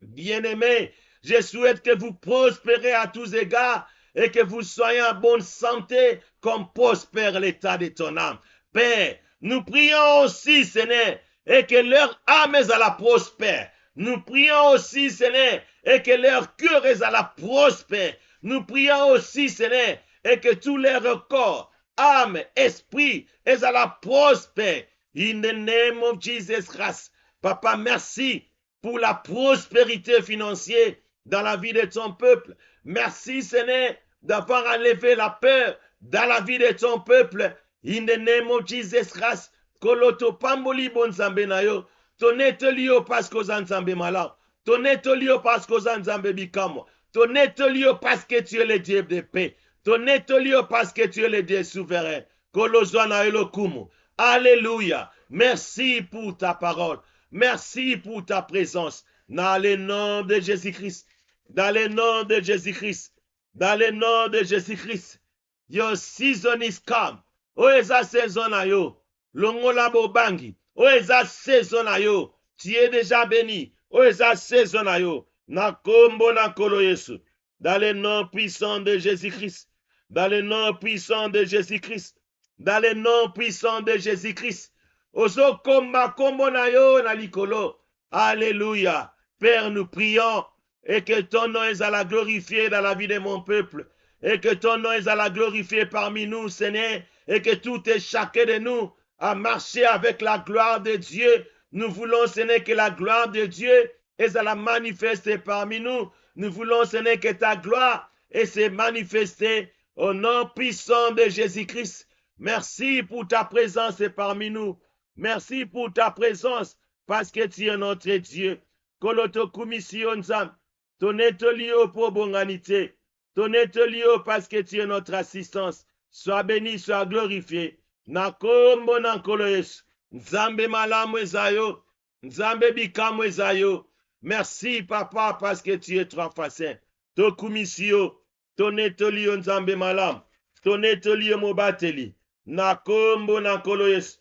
bien-aimé, je souhaite que vous prospérez à tous égards et que vous soyez en bonne santé comme prospère l'état de ton âme. Père, nous prions aussi, Seigneur, et que leur âme est à la prospère. Nous prions aussi, Seigneur, et que leur cœur est à la prospère. Nous prions aussi, Seigneur, et que tout leur corps, âme, esprit est à la prospère. In the name of Jesus Christ. Papa, merci pour la prospérité financière dans la vie de ton peuple. Merci, Seigneur, d'avoir enlevé la peur dans la vie de ton peuple. In the name of Jesus Christ. Koloto pamboli bon nzambe na yo. Tonetoli yo parce que nzambe malin. Tonetoli yo parce que nzambe bikamo. Tonetoli yo parce que tu es le Dieu de paix. Tonetoli yo parce que tu es le Dieu souverain. Kolozwana elokumu. Alléluia. Merci pour ta parole. Merci pour ta présence. Dans le nom de Jésus-Christ. Dans le nom de Jésus-Christ. Dans le nom de Jésus-Christ. Your season is come. O eza saison na yo. Longola bobangi. O eza saison na yo. Tu es déjà béni. O eza saison na yo. Na kombo na kolo Yesu. Dans le nom puissant de Jésus-Christ. Dans le nom puissant de Jésus-Christ. Dans le nom puissant de Jésus-Christ. Ozo komba kombo na yo na likolo. Alléluia. Père, nous prions et que ton nom est à la glorifier dans la vie de mon peuple. Et que ton nom est à la glorifier parmi nous, Seigneur. Et que tout et chacun de nous a marché avec la gloire de Dieu. Nous voulons, Seigneur, que la gloire de Dieu est à la manifester parmi nous. Nous voulons, Seigneur, que ta gloire est se manifester au nom puissant de Jésus-Christ. Merci pour ta présence parmi nous. Merci pour ta présence parce que tu es notre Dieu. Koloto kumission nzam. Tonetolio pour bonganité. Tonetolio parce que tu es notre assistance. Sois béni, sois glorifié. Nakombo nankolo Yesu. Nzambe malamu ezayo. Nzambe bikamu ezayo. Merci papa parce que tu es trois façons. Tokumisio. Tonetolio nzambe malam. Tonetolio mobateli. Nakombo nankolo Yesu.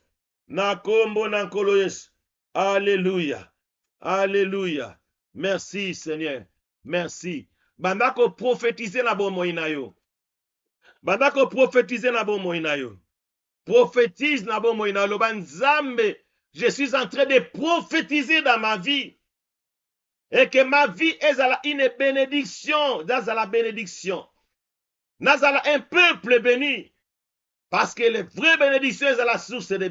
Nakombo nankolo Yesu. Alléluia. Alléluia. Merci Seigneur. Merci. Bandako prophétiser na bon moinayo. Bandako prophétiser na bon moinayo. Prophétise na bon moinayo. Banzambe, je suis en train de prophétiser dans ma vie. Et que ma vie est une bénédiction, dans la bénédiction. Dans un peuple béni. Parce que les vraies bénédictions sont la source de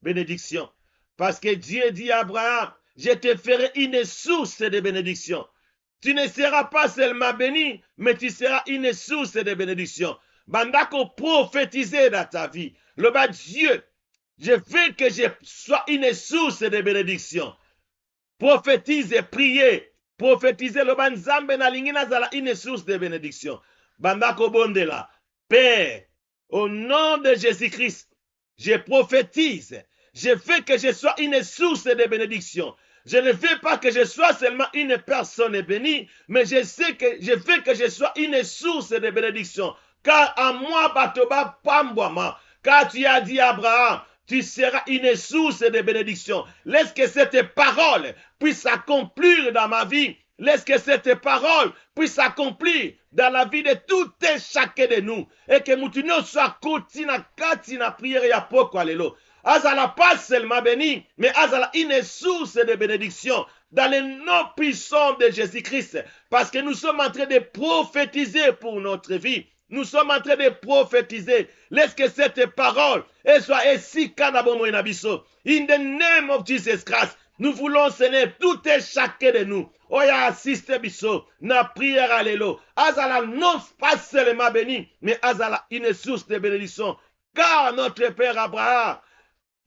bénédiction. Parce que Dieu dit à Abraham, je te ferai une source de bénédiction. Tu ne seras pas seulement béni, mais tu seras une source de bénédiction. Bandako prophétiser dans ta vie. Le bas Dieu, je veux que je sois une source de bénédiction. Prophétise, priez. Prophétisez le bas Nzambe na lingina zala une source de bénédiction. Bandako bondela. Père, au nom de Jésus-Christ, je prophétise. Je veux que je sois une source de bénédiction. Je ne veux pas que je sois seulement une personne bénie, mais je veux que je sois une source de bénédiction. Car à moi, Batoba Pambouama, car tu as dit à Abraham, tu seras une source de bénédiction. Laisse que cette parole puisse s'accomplir dans ma vie. Laisse que cette parole puisse s'accomplir dans la vie de tout et chacun de nous. Et que nous soit kati na prière ya poko alelo. Azala pas seulement béni, mais azala une source de bénédiction dans le nom puissant de Jésus-Christ. Parce que nous sommes en train de prophétiser pour notre vie. Nous sommes en train de prophétiser. Laisse que cette parole soit ici kanabomo inabiso. In the name of Jesus Christ. Nous voulons, Seigneur, tout et chacun de nous. Oya assiste biso na prière allélo. Azala non pas seulement béni, mais azala une source de bénédiction. Car notre Père Abraham,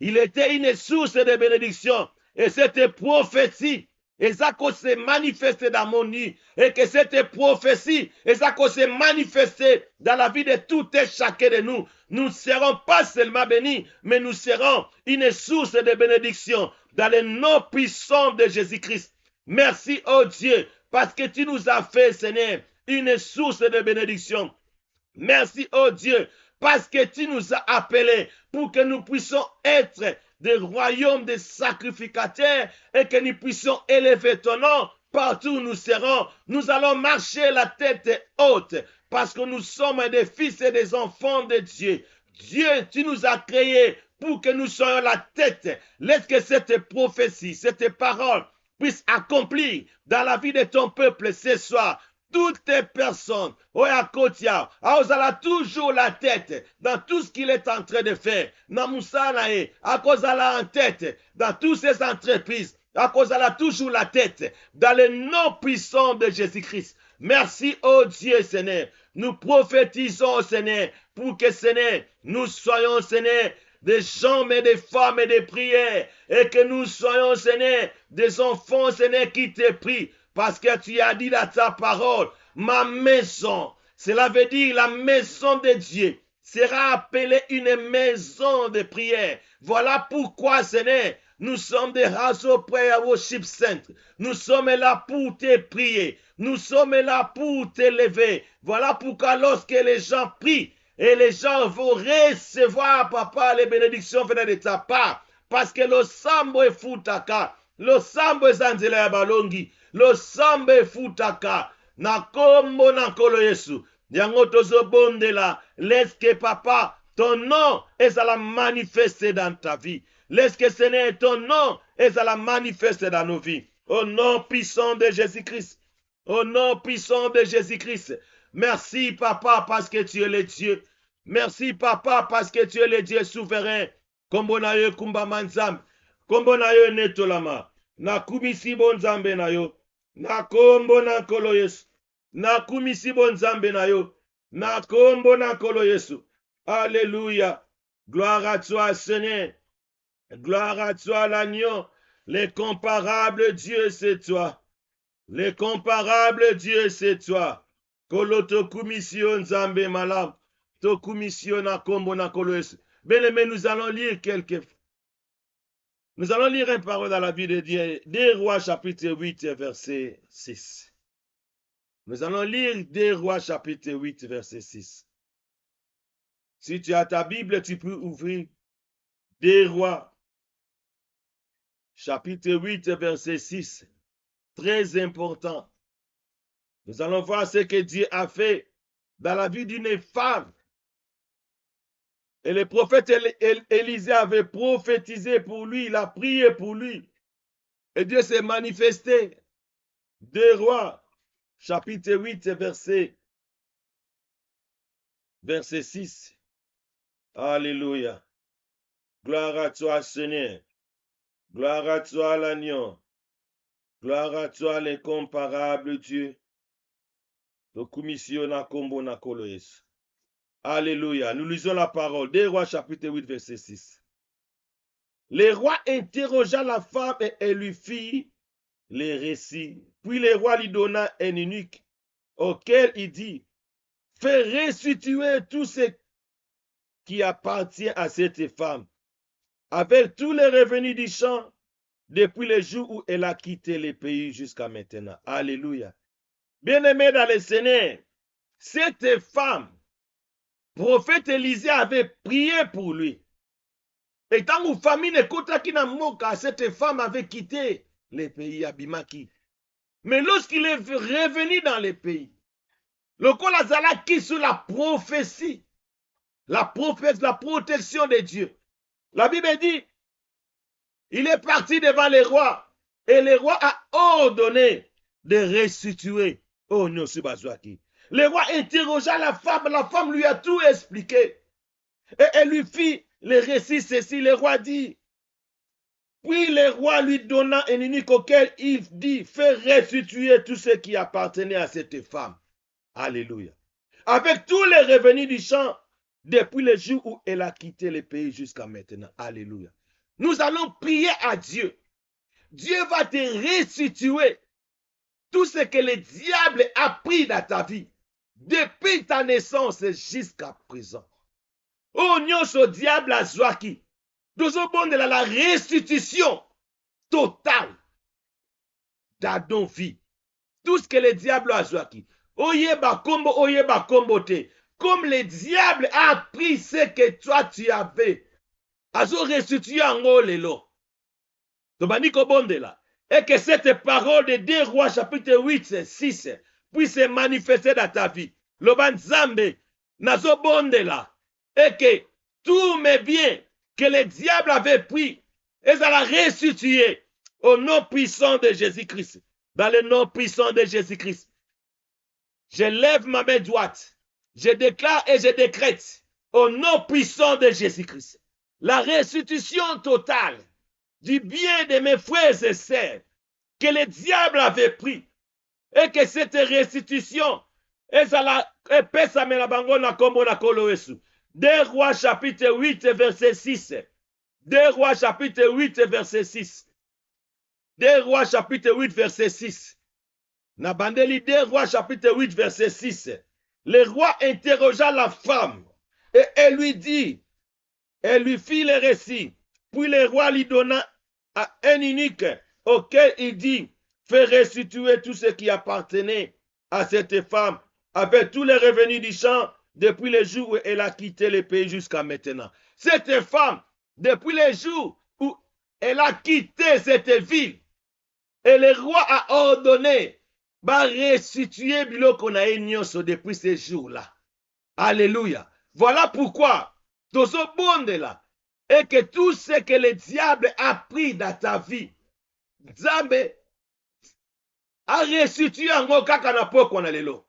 il était une source de bénédiction. Et cette prophétie, et ça qu'on s'est manifesté dans mon nid, et que cette prophétie, et ça qu'on s'est manifesté dans la vie de tout et chacun de nous, nous ne serons pas seulement bénis, mais nous serons une source de bénédiction dans le nom puissant de Jésus-Christ. Merci, oh Dieu, parce que tu nous as fait, Seigneur, une source de bénédiction. Merci, oh Dieu, parce que tu nous as appelés pour que nous puissions être des royaumes de sacrificateurs et que nous puissions élever ton nom partout où nous serons. Nous allons marcher la tête haute parce que nous sommes des fils et des enfants de Dieu. Dieu, tu nous as créés pour que nous soyons la tête. Laisse que cette prophétie, cette parole puisse accomplir dans la vie de ton peuple ce soir. Toutes les personnes, Oyakotia, Aozala toujours la tête dans tout ce qu'il est en train de faire. Namusanae, Akozala en tête dans toutes ses entreprises. Akozala toujours la tête dans le nom puissant de Jésus-Christ. Merci, oh Dieu, Seigneur. Nous prophétisons, Seigneur, pour que, Seigneur, nous soyons, Seigneur, des gens et des femmes et des prières. Et que nous soyons, Seigneur, des enfants, Seigneur, qui te prient. Parce que tu as dit dans ta parole, ma maison, cela veut dire la maison de Dieu, sera appelée une maison de prière. Voilà pourquoi, Seigneur, nous sommes des Razo Prayer Worship Center. Nous sommes là pour te prier. Nous sommes là pour t'élever. Voilà pourquoi lorsque les gens prient, et les gens vont recevoir, papa, les bénédictions venant de ta part. Parce que le sambo est futaka, le sambo est zanzela balongi. Lo sambe futaka na kombo na nkolo Yesu yango tozobondela. Laisse que papa ton nom est à la manifester dans ta vie. Laisse que Seigneur ton nom est à la manifester dans nos vies. Au nom puissant de Jésus-Christ. Au nom puissant de Jésus-Christ. Merci papa parce que tu es le Dieu. Merci papa parce que tu es le Dieu souverain. Kombo na yo kumba manzam. Kombo na yo netolama. Na kumisi bonzambe na yo. Na kombo na nkolo Yesu. Na kumisi bonzambe na yo. Na kombo na nkolo Yesu. Alléluia. Gloire à toi, Seigneur. Gloire à toi, l'agneau. L'incomparable Dieu, c'est toi. L'incomparable Dieu, c'est toi. Kolo to kumisio nzambe malam. To kumisio na kombo na nkolo Yesu. Bien-aimés, nous allons lire Nous allons lire une parole dans la vie de Dieu, des Rois chapitre 8, verset 6. Nous allons lire des Rois chapitre 8, verset 6. Si tu as ta Bible, tu peux ouvrir des Rois chapitre 8, verset 6. Très important. Nous allons voir ce que Dieu a fait dans la vie d'une femme. Et le prophète Élisée avait prophétisé pour lui, il a prié pour lui. Et Dieu s'est manifesté. 2 Rois, chapitre 8, verset 6. Alléluia. Gloire à toi, Seigneur. Gloire à toi, l'agneau. Gloire à toi, l'incomparable Dieu. Alléluia. Nous lisons la parole. 2 Rois, chapitre 8, verset 6. Le roi interrogea la femme et elle lui fit les récits. Puis le roi lui donna un eunuque auquel il dit, fais restituer tout ce qui appartient à cette femme, avec tous les revenus du champ, depuis le jour où elle a quitté le pays jusqu'à maintenant. Alléluia. Bien-aimé dans le Seigneur, cette femme, prophète Élisée avait prié pour lui. Et tant que famille qui n'a moka, cette femme avait quitté le pays Abimaki. Mais lorsqu'il est revenu dans le pays, le Kolazala qui sur la prophétie, la protection de Dieu. La Bible dit, il est parti devant les rois et le roi a ordonné de restituer. Oh non, c'est Bazouaki. Le roi interrogea la femme lui a tout expliqué. Et elle lui fit le récit ceci. Le roi dit, puis le roi lui donna un eunuque auquel il dit, fais restituer tout ce qui appartenait à cette femme. Alléluia. Avec tous les revenus du champ, depuis le jour où elle a quitté le pays jusqu'à maintenant. Alléluia. Nous allons prier à Dieu. Dieu va te restituer tout ce que le diable a pris dans ta vie, depuis ta naissance jusqu'à présent. Oh, nyonso diable a zwaki. Nous avons la restitution totale dans nos vies. Tout ce que le diable a zwaki. Oyeba kombo te. Comme le diable a pris ce que toi tu avais. Azo restitué en lelo. Et que cette parole de 2 Rois chapitre 8, 6 puisse se manifester dans ta vie. Loban Zambe, nazo bondela. Et que tous mes biens que le diable avait pris, ils allaient restituer au nom puissant de Jésus-Christ. Dans le nom puissant de Jésus-Christ. Je lève ma main droite. Je déclare et je décrète au nom puissant de Jésus-Christ. La restitution totale du bien de mes frères et sœurs que le diable avait pris et que cette restitution est à la pesa me la bango na kombo na kolo Yesu. 2 Rois chapitre 8 verset 6. 2 Rois chapitre 8 verset 6. 2 Rois chapitre 8 verset 6. Na bandeli 2 Rois chapitre 8 verset 6. Le roi interrogea la femme et elle lui dit, elle lui fit le récit. Puis le roi lui donna à un unique auquel il dit, fais restituer tout ce qui appartenait à cette femme avec tous les revenus du champ depuis le jour où elle a quitté le pays jusqu'à maintenant. Cette femme, depuis le jour où elle a quitté cette ville, et le roi a ordonné de restituer biloko na nyonso depuis ce jour-là. Alléluia. Voilà pourquoi là, et que tout ce que le diable a pris dans ta vie, Nzambe a restitué en kaka na poko na lelo.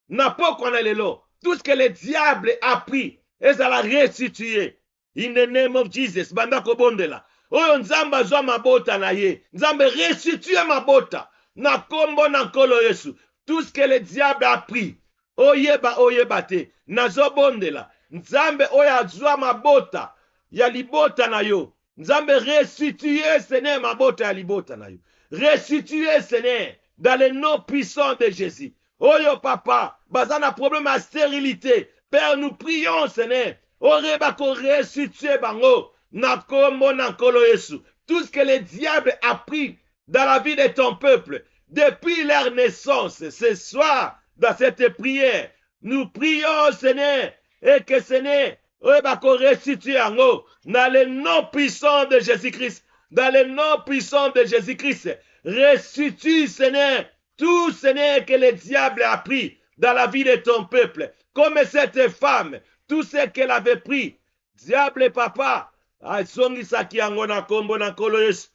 Na poko na lelo. Tout ce que le diable a pris, et ça l'a restitué. In the name of Jesus. Bandako bondela. Oyo Nzambe azwa mabota na ye. Nzambe restitue mabota. Na kombo na nkolo Yesu. Tout ce que le diable a pris. Oyeba te. Nazo bondela. Nzambe oyo azwa mabota. Ya libota na yo. Nzambe restitue Seigneur mabota ya libota na yo. Restitue Seigneur dans le nom puissant de Jésus. Oyo papa, bazana problème à stérilité. Père, nous prions Seigneur. Oreba ko restitue bango. Na kombo na nkolo Yesu. Tout ce que le diable a pris dans la vie de ton peuple depuis leur naissance, ce soir, dans cette prière, nous prions Seigneur et que Seigneur restitue en haut dans le nom puissant de Jésus-Christ. Dans le nom puissant de Jésus-Christ, restitue Seigneur tout Seigneur que le diable a pris dans la vie de ton peuple. Comme cette femme, tout ce qu'elle avait pris, diable papa, asongisaki yango na kombo na nkolo Yesu.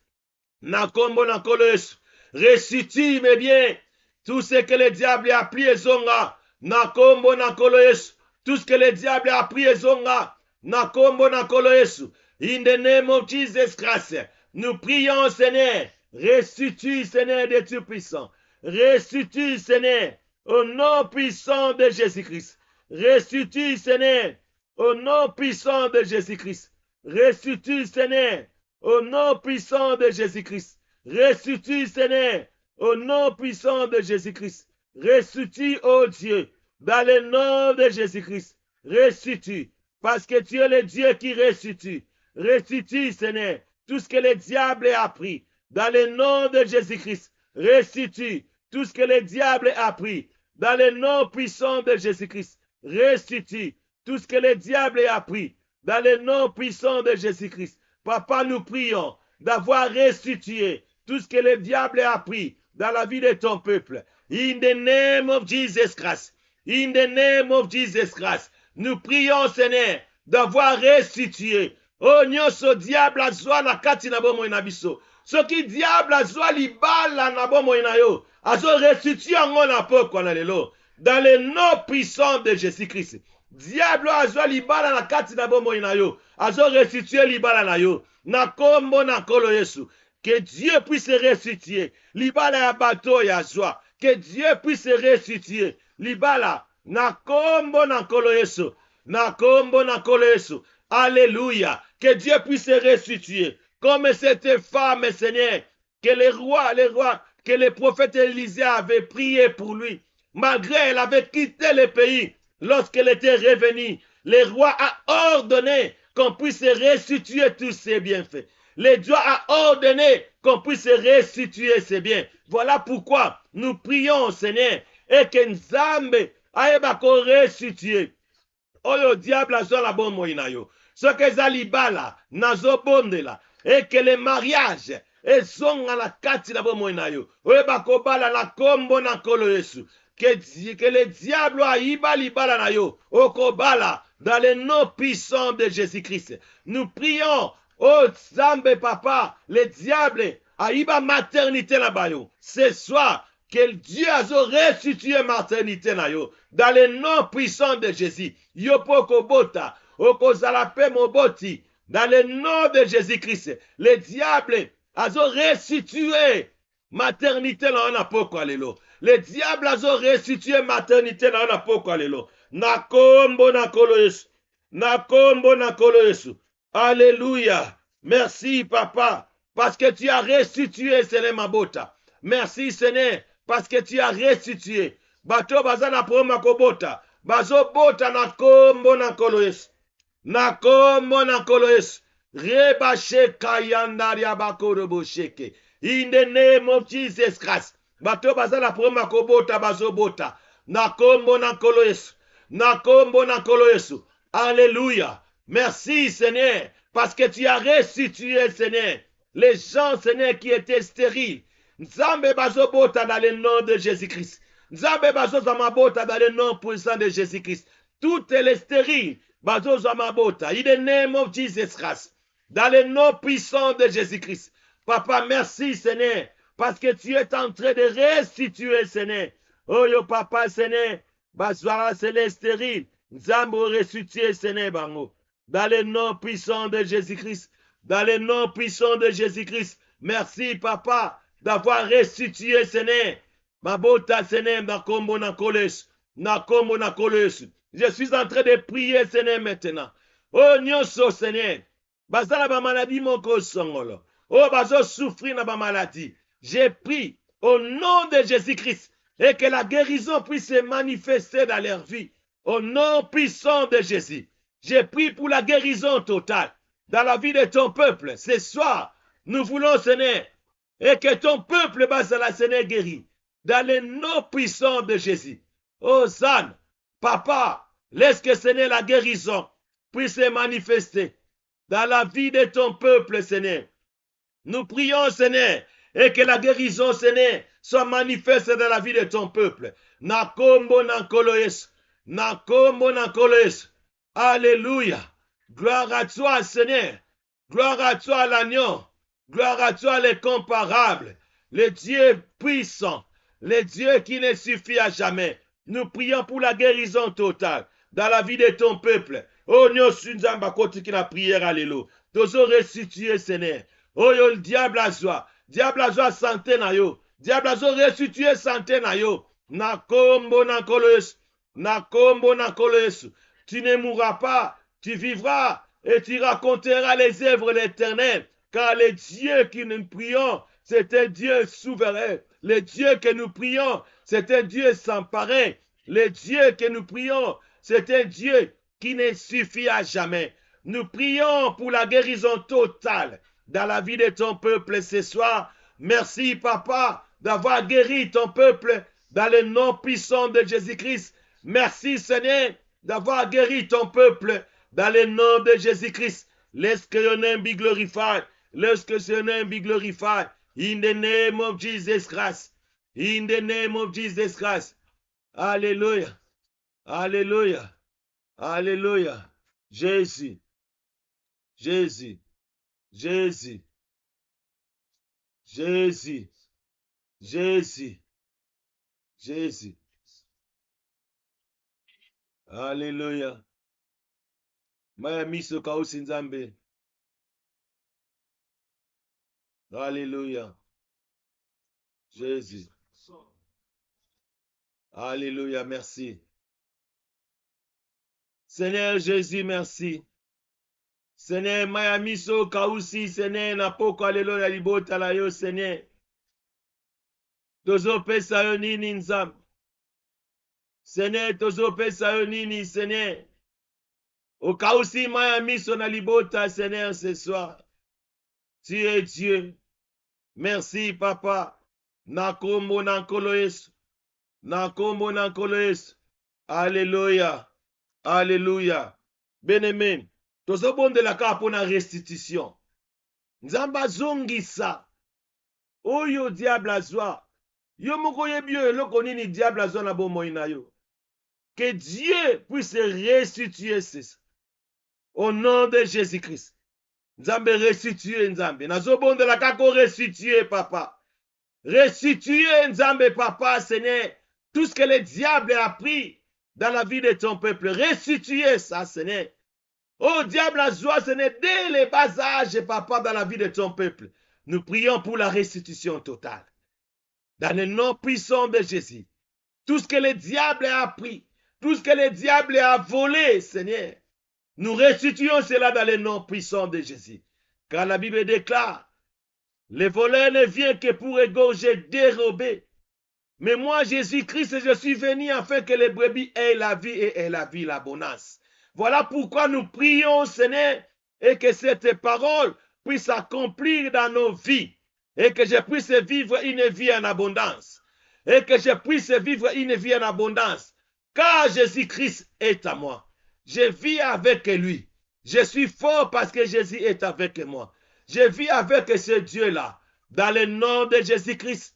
Na kombo na nkolo Yesu. Restitue mes biens. Tout ce que le diable a pris, ezonga. Nakombo nakolo Yesu. Tout ce que le diable a pris, ezonga. Nakombo nakolo Yesu. In the name of Jesus Christ. Nous prions, Seigneur. Restitue, Seigneur, des Dieu puissants. Restitue, Seigneur, au nom puissant de Jésus-Christ. Restitue, Seigneur, au nom puissant de Jésus-Christ. Restitue, Seigneur, au nom puissant de Jésus-Christ. Restitue, Seigneur, au nom puissant de Jésus-Christ. Restitue, oh Dieu, dans le nom de Jésus-Christ. Restitue, parce que tu es le Dieu qui restitue. Restitue, Seigneur, tout ce que le diable a pris. Dans le nom de Jésus-Christ, restitue tout ce que le diable a pris. Dans le nom puissant de Jésus-Christ, restitue tout ce que le diable a pris. Dans le nom puissant de Jésus-Christ. Papa, nous prions d'avoir restitué tout ce que le diable a pris dans la vie de ton peuple. In the name of Jesus Christ. In the name of Jesus Christ. Nous prions, Seigneur, d'avoir restitué. Oh, nyonso diable azwa na kati na bomo na biso. Soki diable azwa libala na bomo na yo. Azo restitue yango na poko na lelo. Dans le nom puissant de Jésus-Christ. Diable azwa libala na kati na bomo na yo. Azo restitue libala na yo. Na kombo na kolo Yesu. Que Dieu puisse restituer. Libala ya bato ya zwa. Que Dieu puisse restituer. Libala na kombo na kolo Yesu. Na kombo na kolo Yesu. Alléluia. Que Dieu puisse restituer. Comme cette femme, Seigneur, que que le prophète Élisée avait prié pour lui. Malgré elle avait quitté le pays, lorsqu'elle était revenue, le roi a ordonné qu'on puisse restituer tous ses bienfaits. Le Dieu a ordonné qu'on puisse restituer ses biens. Voilà pourquoi nous prions, Seigneur, et que Nzambe aeba ko restituer. Oyo diable azo la bon moinayo. Ce que zalibala nazo bondela et que le mariage ezonga la kati na bon moinayo. Oeba ko bala la kombo na kolo Yesu. Que le diable aiba libala na yo. Okobala dans le nom puissant de Jésus-Christ. Nous prions, oh Zambe papa, le diable aiba maternité na bayo. Ce soir, que Dieu a restitué maternité na yo. Dans le nom puissant de Jésus. Yopoko bota, okozalape moboti. Dans le nom de Jésus-Christ. Le diable a restitué maternité na ona poko alelo. Le diable a restitué maternité na ona poko alelo. Na kombo na kolo Yesu. Na kombo na kolo Yesu. Alléluia. Merci papa. Parce que tu as restitué Seigneur Mabota. Merci Seigneur. Parce que tu as restitué. Bato bazana proma kobota. Bazo bota na kombo na kolo Yesu. Na kombo na kolo Yesu. Rebache kayandaria bakorobo sheke. In the name of Jesus Christ. Bato bazana proma kobota bazo bota. Na kombo na kolo Yesu. Na kombo na kolo Yesu. Alléluia. Merci Seigneur. Parce que tu as restitué Seigneur. Les gens Seigneur qui étaient stériles. Nzambe bazo bota dans le nom de Jésus-Christ. Nzambe bazo zamabota dans le nom puissant de Jésus-Christ. Toutes les stériles bazo zamabota. In the name of Jesus Christ. Dans le nom puissant de Jésus-Christ. Papa, merci Seigneur. Parce que tu es en train de restituer Seigneur. Oh yo papa Seigneur. Bazwara c'est les stériles. Nzambe restituer Seigneur bango. Dans le nom puissant de Jésus-Christ. Dans le nom puissant de Jésus-Christ. Merci papa. D'avoir restitué, Seigneur, Mabota, Seigneur, na kombo na kolesu, na kombo na kolesu. Je suis en train de prier, Seigneur, maintenant. Oh, nyonso, Seigneur, bazala ba maladie moko songolo. Oh, bazo souffrir na ba maladie. J'ai pris au nom de Jésus-Christ et que la guérison puisse se manifester dans leur vie. Au nom puissant de Jésus. J'ai pris pour la guérison totale dans la vie de ton peuple. Ce soir, nous voulons, Seigneur, et que ton peuple basala Seigneur guéri. Dans le nom puissant de Jésus. Oh San, papa, laisse que Seigneur la guérison puisse se manifester dans la vie de ton peuple, Seigneur. Nous prions, Seigneur, et que la guérison, Seigneur, soit manifeste dans la vie de ton peuple. Nakombo nankolo Yesu. Nakombo nankolo Yesu. Alléluia. Gloire à toi, Seigneur. Gloire à toi, l'agneau. Gloire à toi, l'incomparable. le Dieu puissant, le Dieu qui ne suffit à jamais. Nous prions pour la guérison totale dans la vie de ton peuple. Oh, nous sommes côté qui la prière, alléluia. Nous avons restitué, Seigneur. Oh, yo, le diable a joie. Diable a joie santé na yo. Diable a joie restitué santé na yo. Na kombo na kolo Yesu. Na kombo na kolo Yesu. Tu ne mourras pas, tu vivras et tu raconteras les œuvres de l'Éternel. Car le Dieu que nous prions, c'est un Dieu souverain. Le Dieu que nous prions, c'est un Dieu sans pareil. Le Dieu que nous prions, c'est un Dieu qui ne suffit à jamais. Nous prions pour la guérison totale dans la vie de ton peuple ce soir. Merci, Papa, d'avoir guéri ton peuple dans le nom puissant de Jésus-Christ. Merci, Seigneur, d'avoir guéri ton peuple dans le nom de Jésus-Christ. Let your name be glorified. Let your name be glorified. In the name of Jesus Christ. In the name of Jesus Christ. Alléluia. Alléluia. Alléluia. Jésus. Jésus. Jésus. Jésus. Jésus. Jésus. Alléluia. Maya miso kausi nzambe. Alléluia. Jésus. Alléluia, merci. Seigneur Jésus, merci. Seigneur, maya miso kausi, Seigneur, na poko alléluia libota la yo, Seigneur. Tozo pesa yo nini nzambe. Seigneur, tozo pesa yo nini, Seigneur. Au kausi maya miso na libota, Seigneur, ce soir. Tu es Dieu. Merci, Papa. Nakombo nankolo Yesu. Nakombo nankolo Yesu. Alléluia. Alléluia. Bien-aimé, tozobondelaka mpona restitution. Nzambe azongisa oyo diable azwa. Yo moko yebi yo eloko nini diable azwa na bomoi na yo. Que Dieu puisse restituer ça. Au nom de Jésus-Christ. Nzambe restituer Nzambe. Nazobondelaka ko restituer, Papa. Restituer Nzambe, Papa, Seigneur. Tout ce que le diable a pris dans la vie de ton peuple. Restituer ça, Seigneur. Oh, diable à joie, Seigneur, dès les bas âges, Papa, dans la vie de ton peuple. Nous prions pour la restitution totale. Dans le nom puissant de Jésus. Tout ce que le diable a pris, tout ce que le diable a volé, Seigneur. Nous restituons cela dans le nom puissant de Jésus. Car la Bible déclare, les voleurs ne viennent que pour égorger, dérober. Mais moi, Jésus-Christ, je suis venu afin que les brebis aient la vie et aient la vie, l'abondance. Voilà pourquoi nous prions, Seigneur, et que cette parole puisse s'accomplir dans nos vies. Et que je puisse vivre une vie en abondance. Et que je puisse vivre une vie en abondance. Car Jésus-Christ est à moi. Je vis avec lui. Je suis fort parce que Jésus est avec moi. Je vis avec ce Dieu-là. Dans le nom de Jésus-Christ.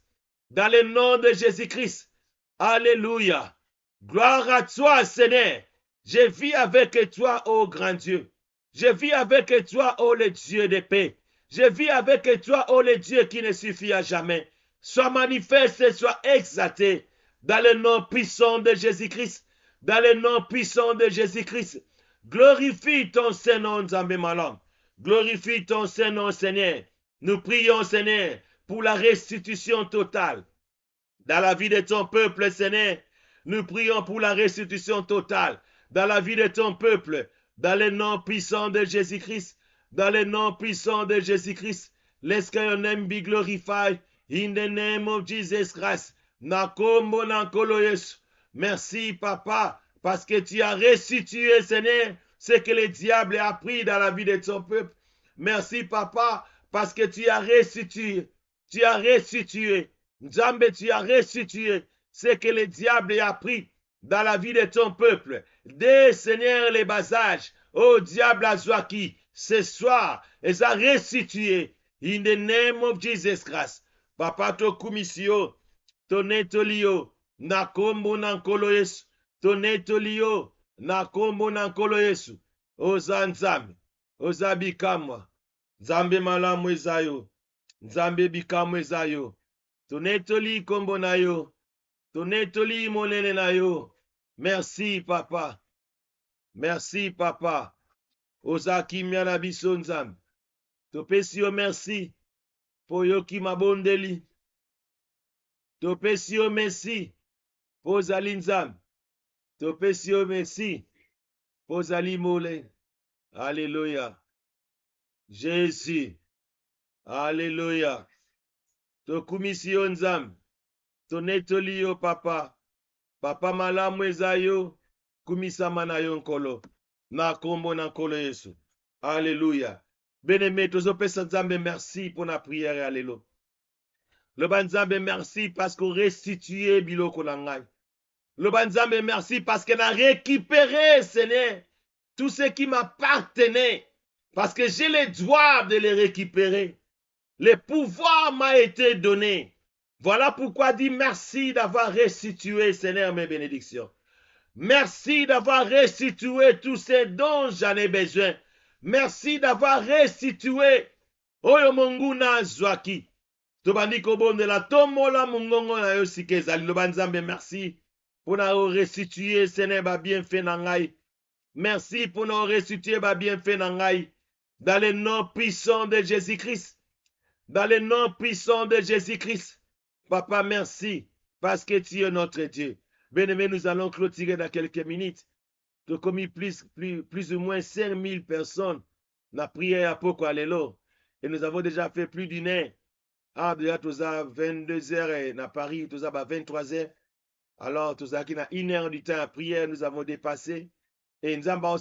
Dans le nom de Jésus-Christ. Alléluia. Gloire à toi, Seigneur. Je vis avec toi, ô grand Dieu. Je vis avec toi, ô le Dieu de paix. Je vis avec toi, ô le Dieu qui ne suffit à jamais. Sois manifeste, sois exalté. Dans le nom puissant de Jésus-Christ. Dans le nom puissant de Jésus-Christ. Glorifie ton Saint-Nom, Nzambe Malam. Glorifie ton Saint-Nom, Seigneur. Nous prions, Seigneur, pour la restitution totale. Dans la vie de ton peuple, Seigneur. Nous prions pour la restitution totale. Dans la vie de ton peuple. Dans le nom puissant de Jésus-Christ. Dans le nom puissant de Jésus-Christ. Let your name be glorified. In the name of Jesus Christ. Nakombo nankolo Yesu. Merci, Papa, parce que tu as restitué, Seigneur, ce que le diable a pris dans la vie de ton peuple. Merci, Papa, parce que tu as restitué. Tu as restitué. Nzambe, tu as restitué ce que le diable a pris dans la vie de ton peuple. Dès, Seigneur, les bas âges, oh diable Azwaki, ce soir, et ça restitué. In the name of Jesus Christ. Papa, to kumisio, to netolio. Nakombo nankolo Yesu. Tonetolio. Nakombo nankolo Yesu. Oza Nzambe. Oza bikamwa. Nzambe malamu ezayo. Nzambe bikamwa ezayo. Tonetoli kombo na yo. Tonetoli monene na yo. Merci, papa. Merci, papa. Ozaki miana biso nzambe. Topesi yo merci. Po yo ki mabondeli. Topesi yo merci. Po zali nzambe. Topesi yo merci. Po zali mole. Alléluia. Jésus. Alléluia. Tokumisi yo nzambe. Tonetoli yo papa. Papa malamu eza yo. Kumisama na yo nkolo. Na kombo na nkolo Yesu. Alléluia. Bien-aimé, tozopesa nzambe merci pour la prière. Alléluia. Le banzambe merci parce qu'on restitue biloko na ngai. Le banzambe merci parce qu'on a récupéré, Seigneur, tout ce qui m'appartenait. Parce que j'ai le droit de les récupérer. Le pouvoir m'a été donné. Voilà pourquoi dis merci d'avoir restitué, Seigneur, mes bénédictions. Merci d'avoir restitué tout ce dont j'en ai besoin. Merci d'avoir restitué. Oyo monguna zwaki. Tobandi kobondela tomola mungongo na yo sike ezali. Loba nzambe merci. Pour nous restituer, Seigneur, ba bienfait na ngai. Merci pour nous restituer, ba bienfait na ngai. Dans le nom puissant de Jésus-Christ. Dans le nom puissant de Jésus-Christ. Papa, merci. Parce que tu es notre Dieu. Bien-aimé, nous allons clôturer dans quelques minutes. Tu as commis plus ou moins 5000 personnes. La prière à Poko Alelo. Et nous avons déjà fait plus d'une heure. Ah, déjà, tu as 22 heures et à Paris, tu as 23 heures. Alors, tout ça qui a 1 heure du temps à prière, nous avons dépassé. Et nous avons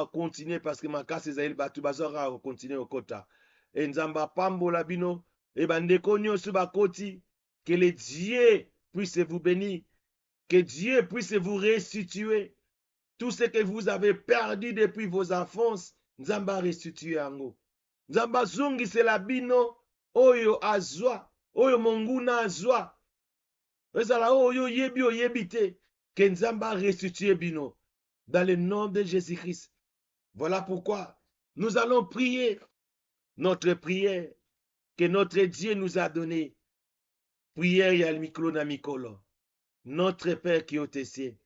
continuer parce que ma casse est battu, bazora continuer au quota. Et nous avons pambo la bino, et bandekonyo suba koti, que le Dieu puisse vous bénir, que Dieu puisse vous restituer. Tout ce que vous avez perdu depuis vos enfances, nous avons restitué en vous. Nous avons zungi c'est la bino, oyo azwa, oyo monguna azwa. Que Nzamba restitue bino dans le nom de Jésus-Christ. Voilà pourquoi nous allons prier notre prière que notre Dieu nous a donnée. Prière yal miklo na mikolo. Notre Père qui est aux cieux,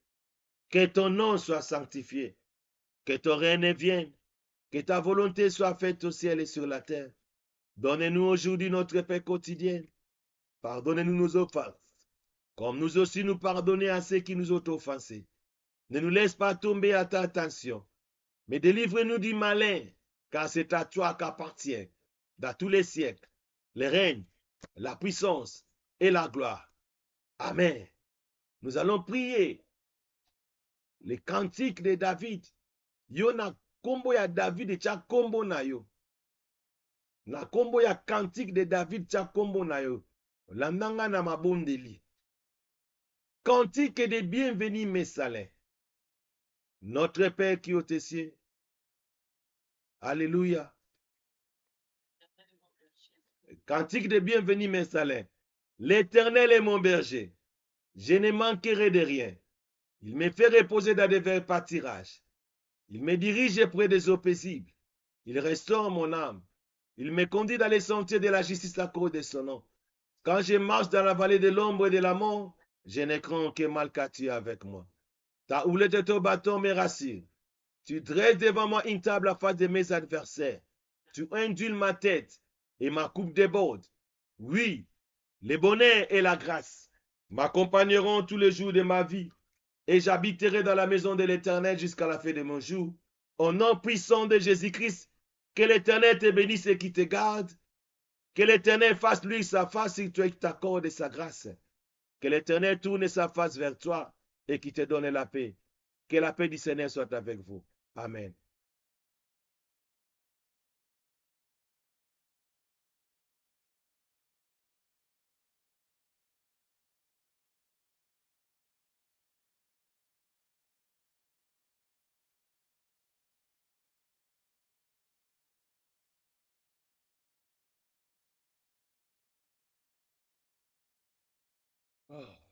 que ton nom soit sanctifié, que ton règne vienne, que ta volonté soit faite au ciel et sur la terre. Donne-nous aujourd'hui notre pain quotidien. Pardonnez-nous nos offenses, comme nous aussi nous pardonnons à ceux qui nous ont offensés. Ne nous laisse pas tomber à ta tentation, mais délivre-nous du malin, car c'est à toi qu'appartient, dans tous les siècles, le règne, la puissance et la gloire. Amen. Nous allons prier les cantiques de David. Yo na kombo ya David tcha kombo na yo. Na kombo ya cantique de David tcha kombo na yo. Landanga na mabondeli. Cantique de bienvenue mes salins. Notre Père qui est aux cieux. Alléluia. Cantique de bienvenue mes salins. L'Éternel est mon berger. Je ne manquerai de rien. Il me fait reposer dans des verts pâtirages. Il me dirige près des eaux paisibles. Il restaure mon âme. Il me conduit dans les sentiers de la justice à cause de son nom. Quand je marche dans la vallée de l'ombre et de la mort, je ne crains que mal car tu es avec moi. Ta houlette et ton bâton me rassurent. Tu dresses devant moi une table à face de mes adversaires. Tu induis ma tête et ma coupe déborde. Oui, le bonheur et la grâce m'accompagneront tous les jours de ma vie et j'habiterai dans la maison de l'Éternel jusqu'à la fin de mon jour. Au nom puissant de Jésus-Christ, que l'Éternel te bénisse et qui te garde. Que l'Éternel fasse lui sa face sur toi et t'accorde sa grâce. Que l'Éternel tourne sa face vers toi et qui te donne la paix. Que la paix du Seigneur soit avec vous. Amen. Oh.